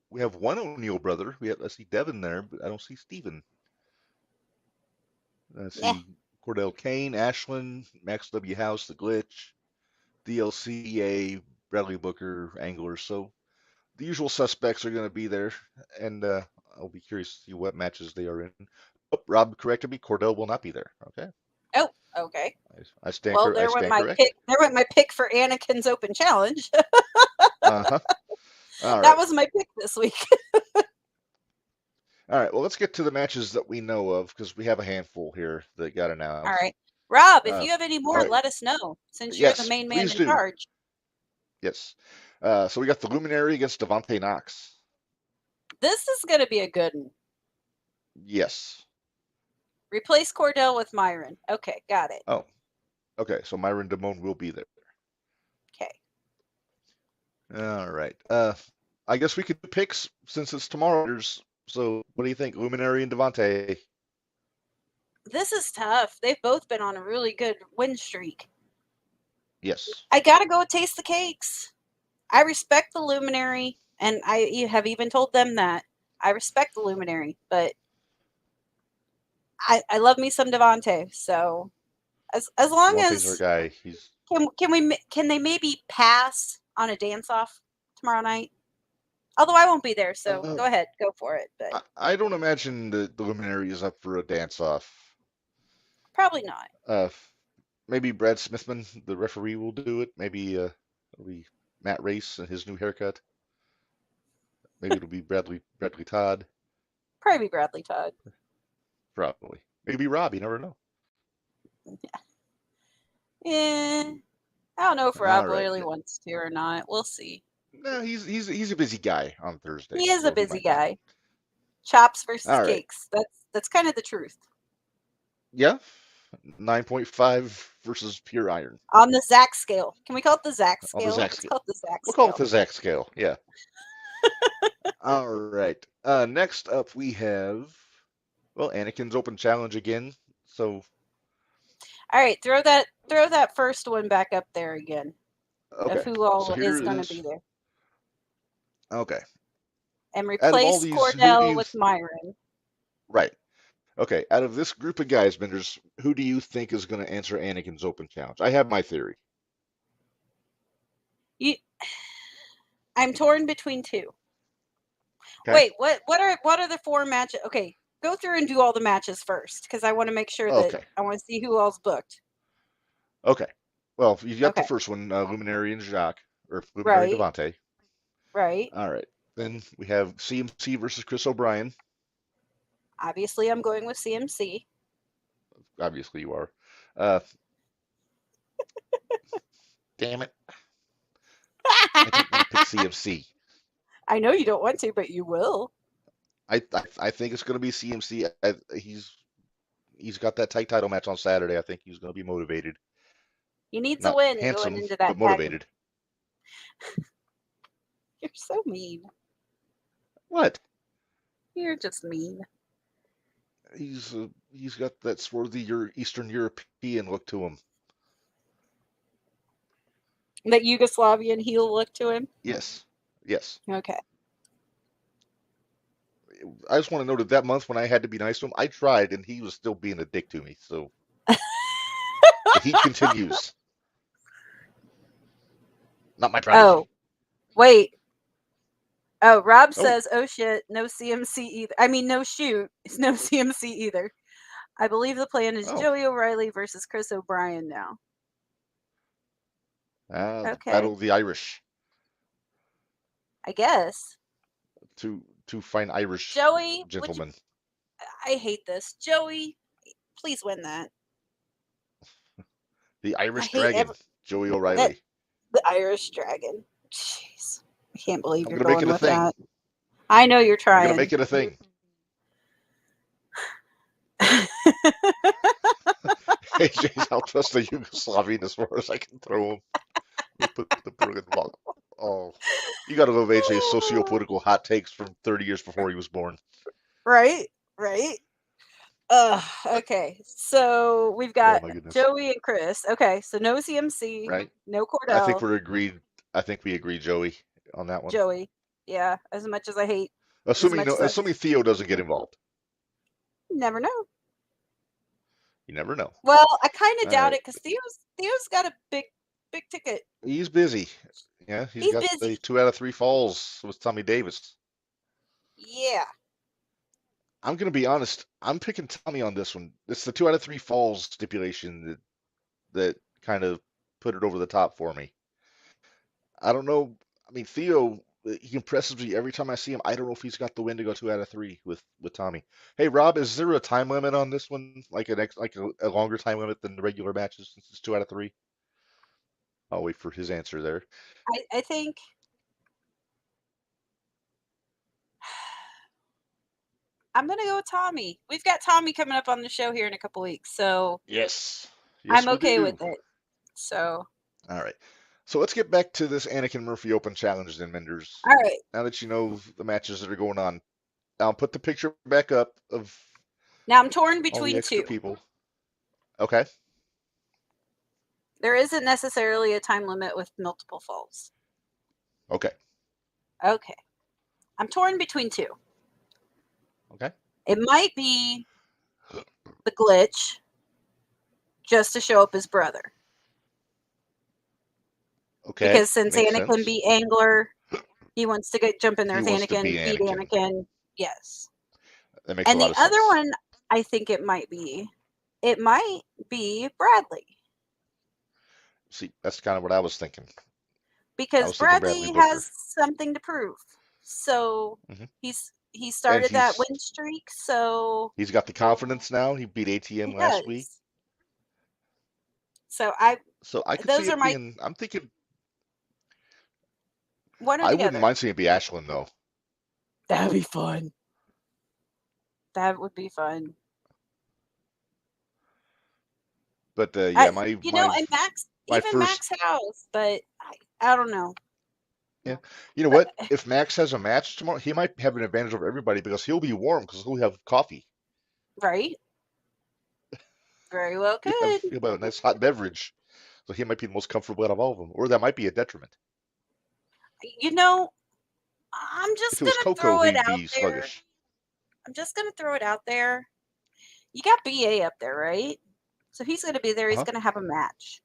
We have one O'Neill brother. I see Devin there, but I don't see Steven. I see Cordell Kane, Ashland, Max W. House, The Glitch, DLCA, Bradley Booker, Angler. So the usual suspects are going to be there, and I'll be curious to see what matches they are in. Oh, Rob corrected me. Cordell will not be there. Okay. Oh, okay. I stand Well, there went my corrected. pick. There went my pick for Anakin's Open Challenge. Uh-huh. All That right. was my pick this week. All right. Well, let's get to the matches that we know of because we have a handful here that got announced. All right. Rob, if you have any more, right. let us know since you're the main man in charge. Yes. So we got the Luminary against Devontae Knox. This is going to be a good one. Yes. Replace Cordell with Myron. Okay, got it. Oh, okay. So Myron Damone will be there. Okay. All right. I guess we could do picks since it's tomorrow. So what do you think, Luminary and Devontae? This is tough. They've both been on a really good win streak. Yes. I got to go with Taste the Cakes. I respect the Luminary, and I have even told them that. I respect the Luminary, but I love me some Devontae. So as long Devontae's as our guy. can they maybe pass on a dance off tomorrow night? Although I won't be there, so go ahead, go for it. But I don't imagine the Luminary is up for a dance off. Probably not. Maybe Brad Smithman, the referee, will do it. Maybe it'll be Matt Race and his new haircut. Maybe it'll be Bradley Todd. Probably Bradley Todd. Probably. Maybe Rob. You never know. Yeah. I don't know if Rob really wants to or not. We'll see. No, he's a busy guy on Thursday. He is a busy guy. Chops versus All right. cakes. That's kind of the truth. Yeah. 9.5 versus pure iron. On the Zach scale. Can we call it the Zach scale? On the Zach scale. Call it the Zach we'll scale. call it the Zach scale. Yeah. All right. Next up we have Anakin's Open Challenge again. So. All right, throw that first one back up there again. Okay. Of who all is going to be there. Okay. And replace Cordell with Myron. Right. Okay. Out of this group of guys, Minderz, who do you think is going to answer Anakin's Open Challenge? I have my theory. I'm torn between two. Okay. Wait, what are the 4 matches? Okay, go through and do all the matches first, because I want to make sure that Okay. I want to see who all's booked. Okay. Well, you got the Okay, first one, Luminary and Jacques, or Luminary right, Devante. right. All right. Then we have CMC versus Chris O'Brien. Obviously, I'm going with CMC. Obviously, you are. Uh, damn it. I don't want to pick CMC. I know you don't want to, but you will. I think it's going to be CMC. He's got that tag title match on Saturday. I think he's going to be motivated. He needs a Not win going handsome, into that but motivated. You're so mean. What? You're just mean. He's got that swarthy Eastern European look to him. That Yugoslavian heel look to him? Yes. Yes. Okay. I just want to note that month when I had to be nice to him, I tried and he was still being a dick to me. So the heat continues. Not my prodigy. Oh, wait. Oh, Rob says, oh shit, no CMC either. I mean, no shoot. It's no CMC either. I believe the plan is Joey O'Reilly versus Chris O'Brien now. The Okay. Battle of the Irish. I guess. Two fine Irish Joey, gentlemen. I hate this. Joey, please win that. The Irish Dragon, Joey O'Reilly. The Irish Dragon. Jeez. I can't believe you're gonna going with thing. that. I know you're trying. I'm going to make it a thing. AJ, I'll trust the Yugoslavian as far as I can throw him. Put the brilliant ball. Oh, you got to love AJ's socio-political hot takes from 30 years before he was born. Right. Okay. So we've got Joey and Chris. Okay, so no CMC, right? No Cordell. I think we're agreed. I think we agree, Joey, on that one. Joey, yeah. As much as I hate. Assuming Theo doesn't get involved. You never know. You never know. Well, I kind of doubt it because Theo's got a big ticket. He's busy. Yeah, he's got busy. The 2 out of 3 falls with Tommy Davis. Yeah. I'm going to be honest. I'm picking Tommy on this one. It's the 2 out of 3 falls stipulation that kind of put it over the top for me. I don't know. I mean, Theo, he impresses me every time I see him. I don't know if he's got the win to go 2 out of 3 with Tommy. Hey, Rob, is there a time limit on this one? Like a longer time limit than the regular matches since it's 2 out of 3? I'll wait for his answer there. I think I'm going to go with Tommy. We've got Tommy coming up on the show here in a couple weeks, so yes I'm okay with it. So all right. So let's get back to this Anakin Murphy Open Challenge then, Minderz. All right. Now that you know the matches that are going on, I'll put the picture back up of. Now I'm torn between two people. Okay. There isn't necessarily a time limit with multiple falls. Okay. I'm torn between 2. Okay. It might be the glitch just to show up his brother. Okay. Because since Anakin beat Angler, he wants to jump in there with Anakin, beat Anakin. Yes. That makes a lot of sense. And the other one, I think it might be Bradley. See, that's kind of what I was thinking. Because Bradley has something to prove. So he started that win streak. So he's got the confidence now. He beat ATM last week. So I could see it being. I'm thinking. I wouldn't mind seeing it be Ashlyn though. That'd be fun. That would be fun. But and Max, Max House, but I don't know. Yeah, you know what? If Max has a match tomorrow, he might have an advantage over everybody because he'll be warm because he'll have coffee. Right. Very well could. He'll have a nice hot beverage, so he might be the most comfortable out of all of them, or that might be a detriment. I'm just going to throw it out there. Sluggish. I'm just going to throw it out there. You got BA up there, right? So he's going to be there. He's going to have a match.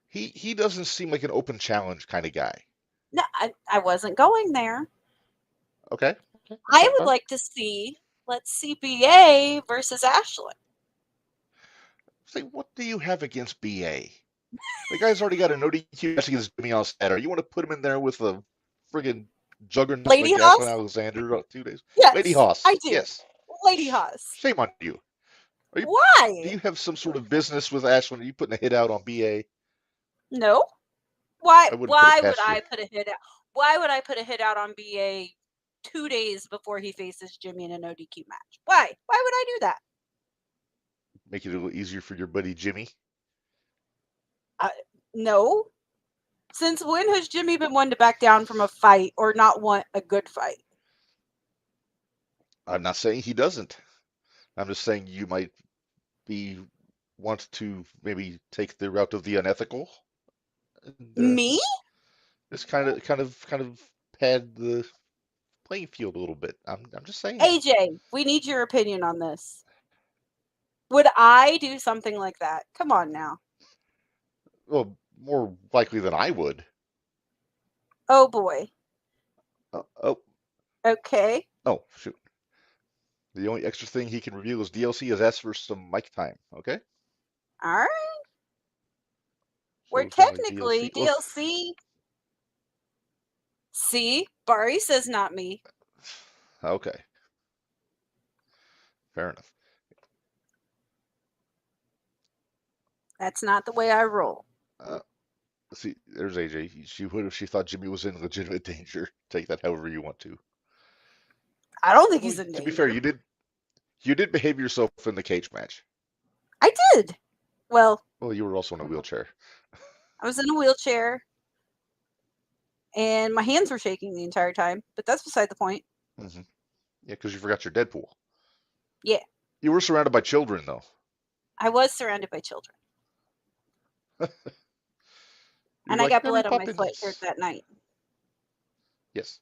He doesn't seem like an open challenge kind of guy. No, I wasn't going there. Okay. Okay. I That's would fine. like to see, let's see, BA versus Ashlyn. Say, what do you have against BA? The guy's already got a no DQ match against Jimmy on Saturday. You want to put him in there with a friggin' juggernaut Lady like Ashlyn Haas? Alexander 2 days? Lady Yes, Haas. I do. Yes. Lady Haas. Shame on you. Do Why? you have some sort of business with Ashlyn? Are you putting a hit out on BA? No. Why? I wouldn't put it Why would past you. I put a hit out? Why would I put a hit out on BA 2 days before he faces Jimmy in a no DQ match? Why? Why would I do that? Make it a little easier for your buddy Jimmy. No. Since when has Jimmy been one to back down from a fight or not want a good fight? I'm not saying he doesn't. I'm just saying you might want to maybe take the route of the unethical. And, Me? just kind of pad the playing field a little bit. I'm just saying. AJ, we need your opinion on this. Would I do something like that? Come on now. Well, more likely than I would. Oh boy. Oh, Okay. oh, shoot. The only extra thing he can reveal is DLC is ask for some mic time. Okay. All right. We're So it's not like technically DLC. Well, DLC. See, Bari says not me. okay. Fair enough. That's not the way I roll. See, there's AJ. She would if she thought Jimmy was in legitimate danger. Take that however you want to. I don't think he's in danger. To be fair, you did behave yourself in the cage match. I did. Well, you were also in a wheelchair. I was in a wheelchair, and my hands were shaking the entire time. But that's beside the point. Mm-hmm. Yeah, because you forgot your Deadpool. Yeah. You were surrounded by children, though. I was surrounded by children. And I like, got Mary blood on my Poppins. sweatshirt that night. Yes.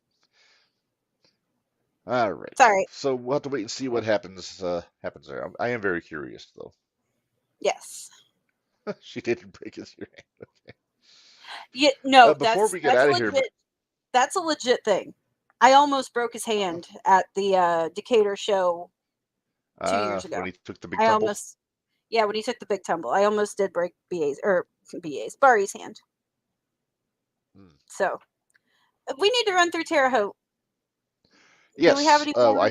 All right. Sorry. So we'll have to wait and see what happens there. I am very curious, though. Yes. She didn't break his hand. Okay. Yeah. No. Before we get out of here, that's a legit thing. I almost broke his hand at the Decatur show 2 years ago. When he took the big tumble. When he took the big tumble, I almost did break Bari's hand. So we need to run through Terre Haute. Yes. Do we have any more? I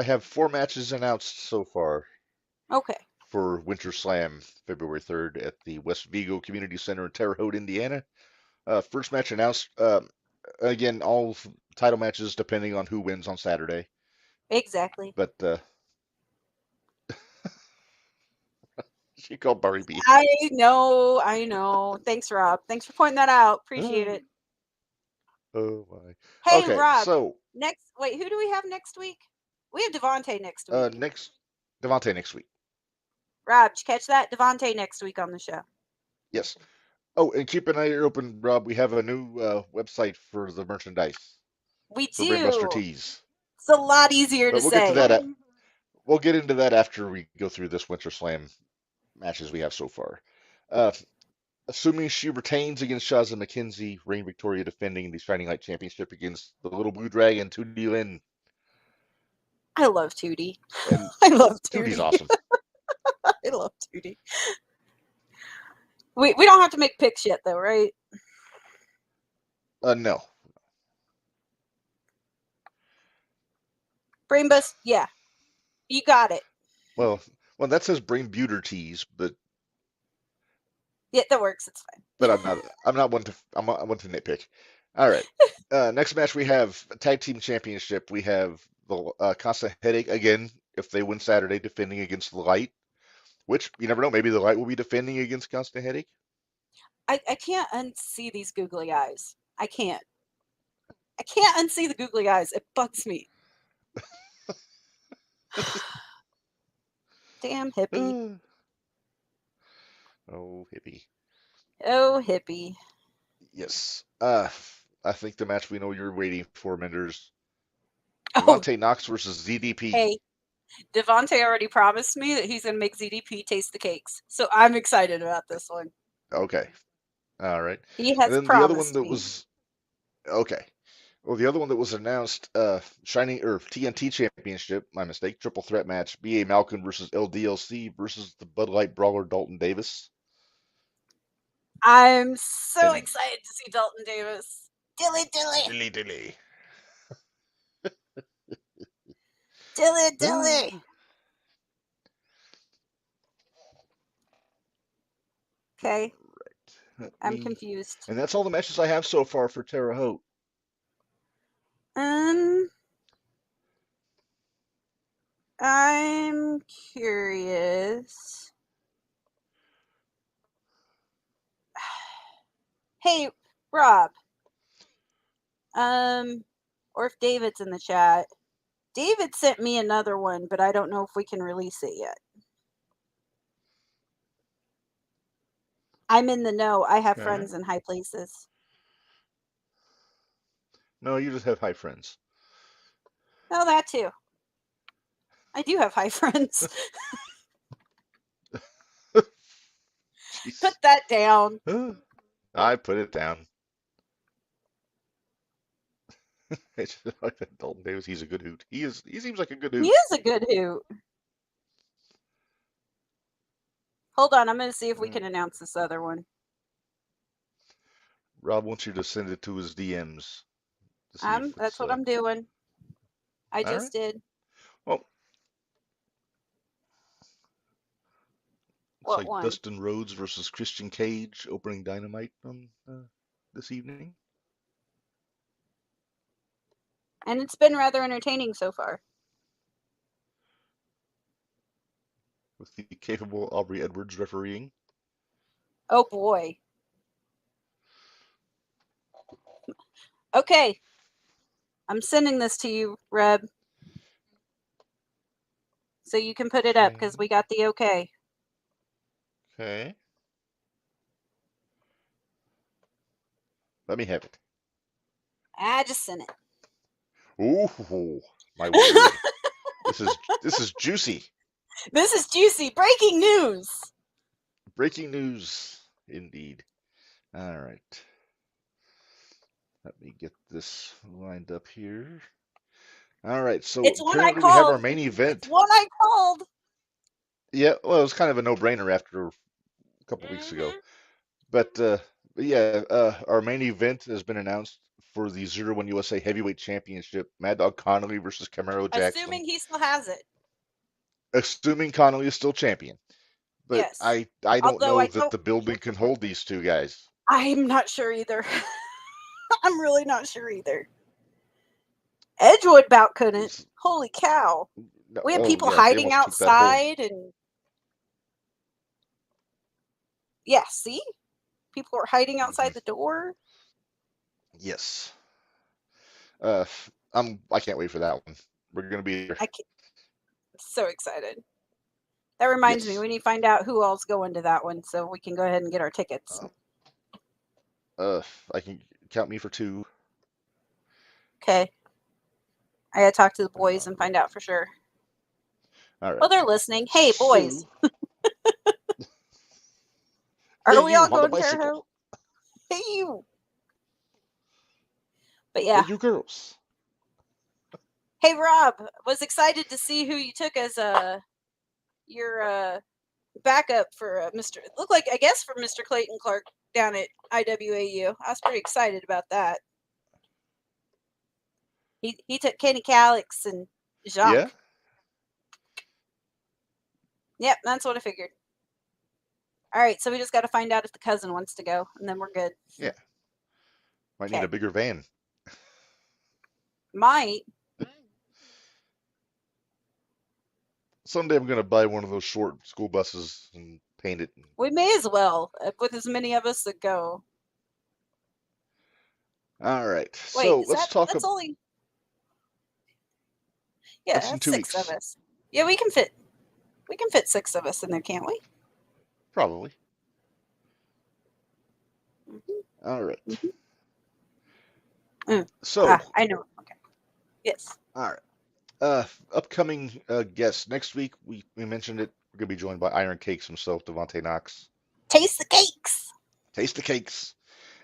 have 4 matches announced so far. Okay. For Winter Slam, February 3rd at the West Vigo Community Center in Terre Haute, Indiana. First match announced. Again, all title matches depending on who wins on Saturday. Exactly. But she called Barry B. I know. Thanks, Rob. Thanks for pointing that out. Appreciate it. Oh my. Hey, Okay, Rob. so who do we have next week? We have Devontae next week. Devontae next week. Rob, did you catch that? Devontae next week on the show. Yes. Oh, and keep an eye open, Rob. We have a new website for the merchandise. We do. For Brainbuster Tees. It's a lot easier to say. Get to that. We'll get into that after we go through this Winter Slam matches we have so far. Assuming she retains against Shazza McKenzie, Reign Victoria defending the Shining Light Championship against the Little Blue Dragon, Tootie Lynn. I love Tootie. I love Tootie. Tootie's awesome. I love Tootie. We don't have to make picks yet, though, right? No. Brainbust, yeah. You got it. Well, that says Brain Buter Tees, but yeah, that works. It's fine. But I'm not one to nitpick. All right. Next match we have a tag team championship. We have the Constant Headache again. If they win Saturday, defending against the Light, which you never know. Maybe the Light will be defending against Constant Headache. I can't unsee these googly eyes. I can't unsee the googly eyes. It bugs me. Damn hippie. Oh, hippie. Oh, hippie. Yes. I think the match we know you're waiting for, Minderz. Devontae Knox versus ZDP. Hey, Devontae already promised me that he's going to make ZDP taste the cakes. So I'm excited about this one. Okay. All right. He has and then promised the other one that me. was... Okay. Well, the other one that was announced, Shining or TNT Championship, my mistake, triple threat match, B.A. Malcolm versus LDLC versus the Bud Light Brawler Dalton Davis. I'm so And excited to see Dalton Davis. Dilly. dilly. Dilly. Okay, I'm confused. And that's all the matches I have so far for Terre Haute. I'm curious. Hey, Rob. Or if David's in the chat. David sent me another one, but I don't know if we can release it yet. I'm in the know. I have friends in high places. No, you just have high friends. Oh, that too. I do have high friends. Put that down. I put it down. It's just like that Dalton Davis. He's a good hoot. He seems like a good hoot. He is a good hoot. Hold on, I'm going to see if we can announce this other one. Rob wants you to send it to his DMs. To That's what I'm doing. I just did. Well, it's What like one? Dustin Rhodes versus Christian Cage opening Dynamite on this evening. And it's been rather entertaining so far. With the capable Aubrey Edwards refereeing. Oh boy. Okay. I'm sending this to you, Reb. So you can put it up because we got the okay. Okay. Let me have it. I just sent it. Ooh, my word. This is juicy. This is juicy. Breaking news. Breaking news, indeed. All right. Let me get this lined up here. All right, so it's one currently I we have called. our main event. It's one I called. Yeah, well, it was kind of a no-brainer after a couple weeks ago. But yeah, our main event has been announced for the Zero1 USA Heavyweight Championship. Mad Dog Connolly versus Camaro Jackson. Assuming he still has it. Assuming Connolly is still champion. But yes. I don't know that the building can hold these two guys. I'm not sure either. I'm really not sure either. Edgewood bout couldn't. Holy cow. We had people hiding outside and yeah, see? People were hiding outside the door. Yes. I can't wait for that one. We're gonna be there. So excited. That reminds me, we need to find out who all's going to that one so we can go ahead and get our tickets. I can count me for 2. Okay. I gotta talk to the boys and find out for sure. All right. Oh, they're listening. Hey, boys. Are we all going to Terre Haute? Hey, you. But yeah. Hey, you girls. Hey, Rob. Was excited to see who you took as your backup for Mr. Looked like, I guess, for Mr. Clayton Clark down at IWAU. I was pretty excited about that. He took Kenny Calix and Jacques. Yeah. Yep, that's what I figured. All right, so we just got to find out if the cousin wants to go, and then we're good. Yeah. Might need a bigger van. Might. Someday I'm going to buy one of those short school buses and paint it. We may as well, with as many of us that go. All right. Wait, so let's talk about... only... Yeah, that's 6 of us. Yeah, we can fit 6 of us in there, can't we? Probably. All right. So I know. Okay. Yes. All right. Upcoming guests next week. We mentioned it. We're gonna be joined by Iron Cakes himself, Devontae Knox. Taste the cakes. Taste the cakes.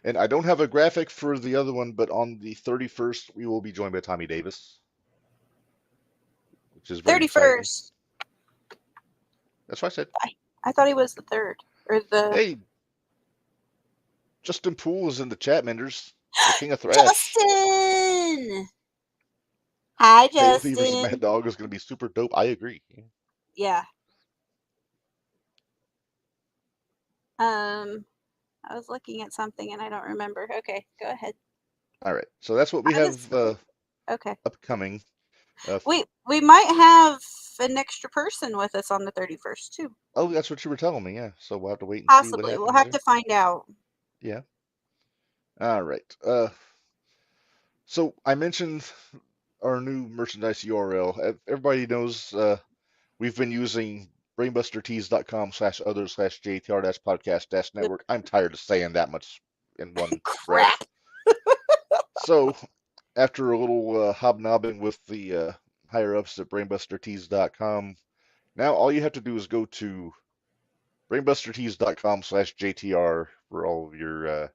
And I don't have a graphic for the other one, but on the 31st, we will be joined by Tommy Davis, which is very exciting. 31st. That's what I said. I thought he was the 3rd. Or the Hey, Justin Poole is in the chat, Minderz. The King of Thrash. Justin! Hi, KLD versus Justin. Mad Dog is going to be super dope. I agree. Yeah. I was looking at something and I don't remember. Okay, go ahead. All right. So that's what we have Okay. upcoming. We might have an extra person with us on the 31st too. Oh, that's what you were telling me. Yeah. So we'll have to wait and see what Possibly. happens. We'll have to find out. Yeah. All right. So I mentioned our new merchandise URL. Everybody knows we've been using brainbustertees.com/other/JTR-podcast-network. I'm tired of saying that much in one breath. Crap. So after a little hobnobbing with the higher ups at brainbustertees.com, now all you have to do is go to brainbustertees.com/JTR for all of your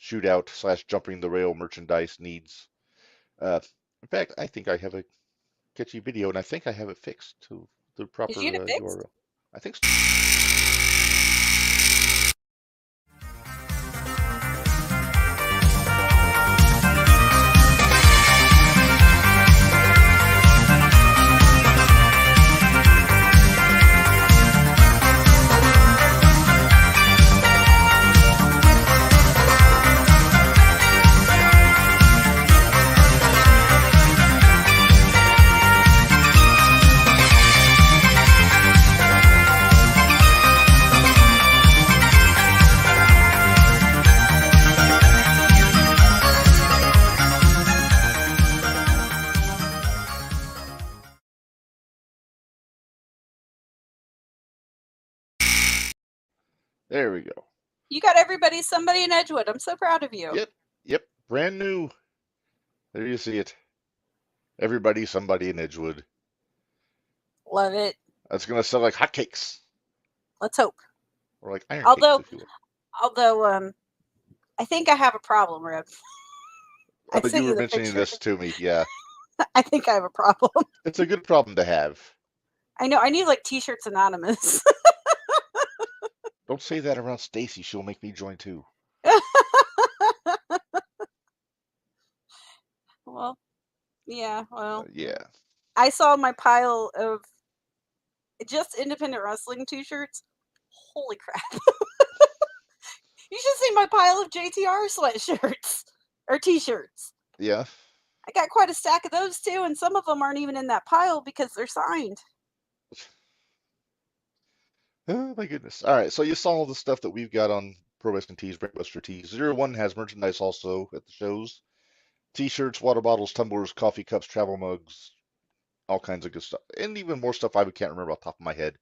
shootout/jumping the rail merchandise needs. In fact, I think I have a catchy video, and I think I have it fixed to the proper Did you get it fixed? URL. I think so. There we go. You got somebody in Edgewood. I'm so proud of you. Yep, brand new. There you see it. Everybody, somebody in Edgewood. Love it. That's gonna sell like hotcakes. Let's hope. Or like iron Although, cakes, if you will. Although, I think I have a problem, Reb. I bet you were mentioning this to me. Yeah. I think I have a problem. It's a good problem to have. I know. I need like T-shirts anonymous. Don't say that around Stacy. She'll make me join too. Well, yeah. Well, yeah. I saw my pile of just independent wrestling T-shirts. Holy crap! You should see my pile of JTR sweatshirts or T-shirts. Yeah. I got quite a stack of those too, and some of them aren't even in that pile because they're signed. Oh my goodness. All right, so you saw all the stuff that we've got on Pro Wrestling Tees, Brainbuster Tees. Zero1 has merchandise also at the shows. T-shirts, water bottles, tumblers, coffee cups, travel mugs, all kinds of good stuff. And even more stuff I can't remember off the top of my head.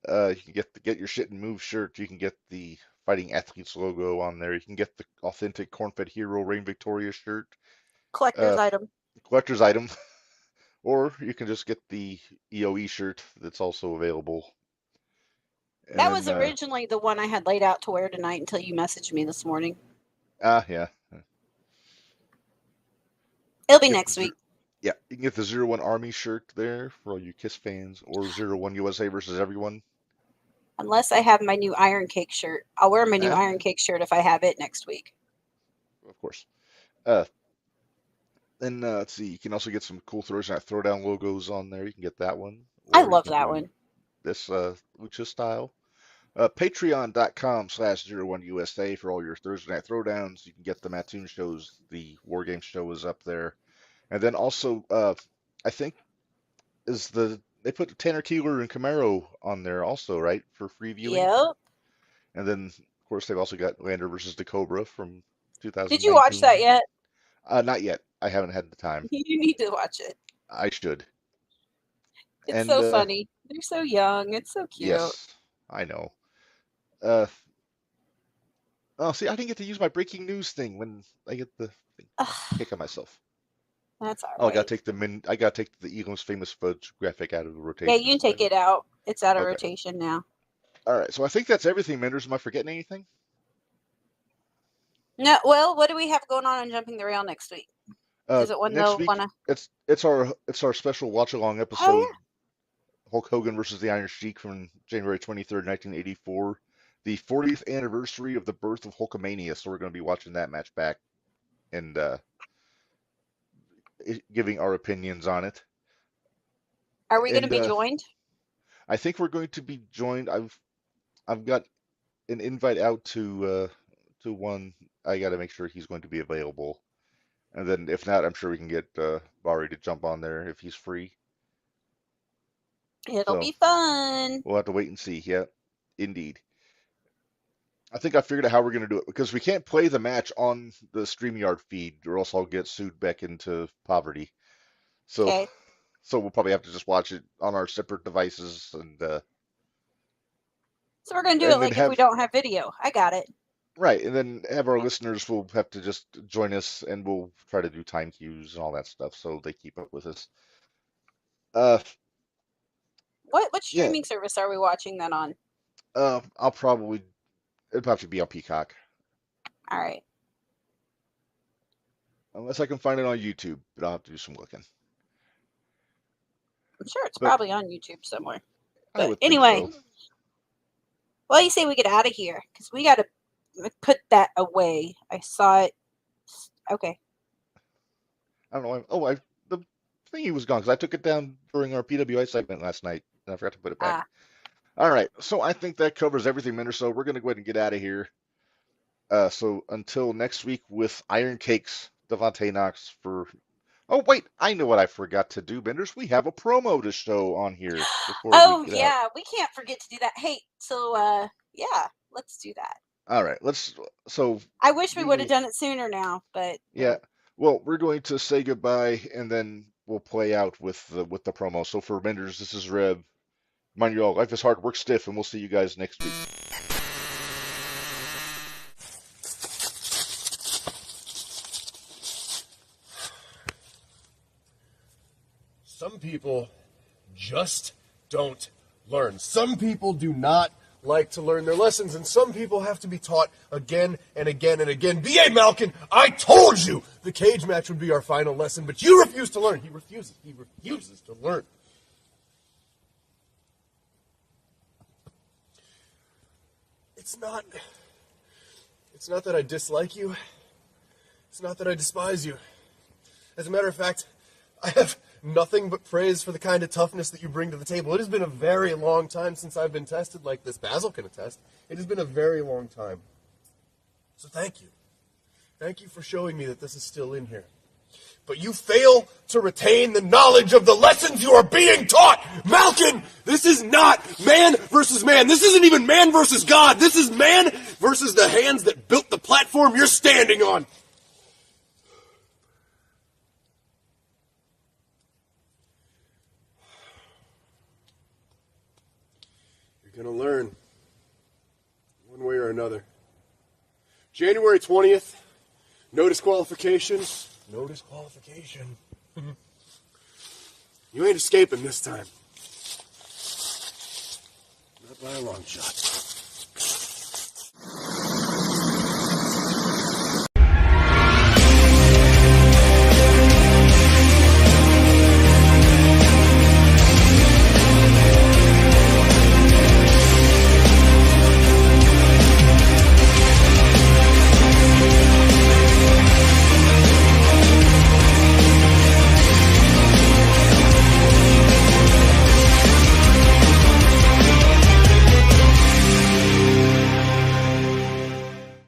You can get your shit and move shirt. You can get the Fighting Athletes logo on there. You can get the authentic Corn-Fed Hero Reign Victoria shirt. Collector's item. Collector's item. Or you can just get the EOE shirt that's also available. And that was originally the one I had laid out to wear tonight until you messaged me this morning. Yeah. It'll be next week. Yeah, you can get the 01 Army shirt there for all you KISS fans, or 01 USA versus everyone. Unless I have my new Iron Cake shirt. I'll wear my new Iron Cake shirt if I have it next week. Of course. Then let's see, you can also get some cool Throwdown logos on there. You can get that one. I love that one. This Lucha style. Patreon.com/01 USA for all your Thursday Night Throwdowns. You can get the Mattoon shows. The War Games show is up there. And then also, I think, they put Tanner Keeler and Camaro on there also, right? For free viewing? Yep. And then, of course, they've also got Lander versus the Cobra from 2019. Did you watch that yet? Not yet. I haven't had the time. You need to watch it. I should. It's so funny. They're so young. It's so cute. Yes, I know. Oh, see, I didn't get to use my breaking news thing when I get the kick on myself. That's all right. Oh, I gotta take the Eagles' famous fudge graphic out of the rotation. Yeah, you can take it out. It's out of rotation now. All right, so I think that's everything, Minderz. Am I forgetting anything? No, well, what do we have going on Jumping the Rail next week? Is it one Next they'll week, want to? it's our special watch along episode. Oh, Hulk Hogan versus the Iron Sheik from January 23rd, 1984, the 40th anniversary of the birth of Hulkamania. So we're going to be watching that match back and giving our opinions on it. Are we going to And be joined? I think we're going to be joined. I've got an invite out to one. I got to make sure he's going to be available, and then if not, I'm sure we can get Bari to jump on there if he's free. It'll So be fun. we'll have to wait and see. Yeah, indeed. I think I figured out how we're going to do it because we can't play the match on the StreamYard feed, or else I'll get sued back into poverty. So, Okay. so we'll probably have to just watch it on our separate devices, and So we're going to do and it then like if we don't have video. I got it. right, and then have our listeners will have to just join us, and we'll try to do time cues and all that stuff, so they keep up with us. What Yeah. streaming service are we watching that on? It'll probably be on Peacock, All right. unless I can find it on YouTube, but I'll have to do some looking. I'm sure it's But- probably on YouTube somewhere. I But would think anyway, so. well, you say we get out of here because we got to put that away. I saw it. Okay. I don't know. The thingy was gone because I took it down during our PWI segment last night, and I forgot to put it back. All right, so I think that covers everything, Minderz. So we're going to go ahead and get out of here. So until next week with Iron Cakes, Devontae Knox for. Oh wait, I know what I forgot to do, Minderz. We have a promo to show on here before Oh we get out. yeah, we can't forget to do that. Hey, so yeah, let's do that. All right, So I wish we we would have will- done it sooner now, but yeah. Well, we're going to say goodbye, and then we'll play out with the promo. So for Minderz, this is Reb. Mind you all, life is hard, work stiff, and we'll see you guys next week. Some people just don't learn. Some people do not like to learn their lessons, and some people have to be taught again and again and again. B.A. Malkin, I told you the cage match would be our final lesson, but you refuse to learn. He refuses. He refuses to learn. It's not that I dislike you. It's not that I despise you. As a matter of fact, I have nothing but praise for the kind of toughness that you bring to the table. It has been a very long time since I've been tested like this. Basil can attest. It has been a very long time. So thank you. Thank you for showing me that this is still in here. But you fail to retain the knowledge of the lessons you are being taught. Malkin, this is not man versus man. This isn't even man versus God. This is man versus the hands that built the platform you're standing on. You're going to learn one way or another. January 20th, no disqualification. No disqualification. You ain't escaping this time. Not by a long shot.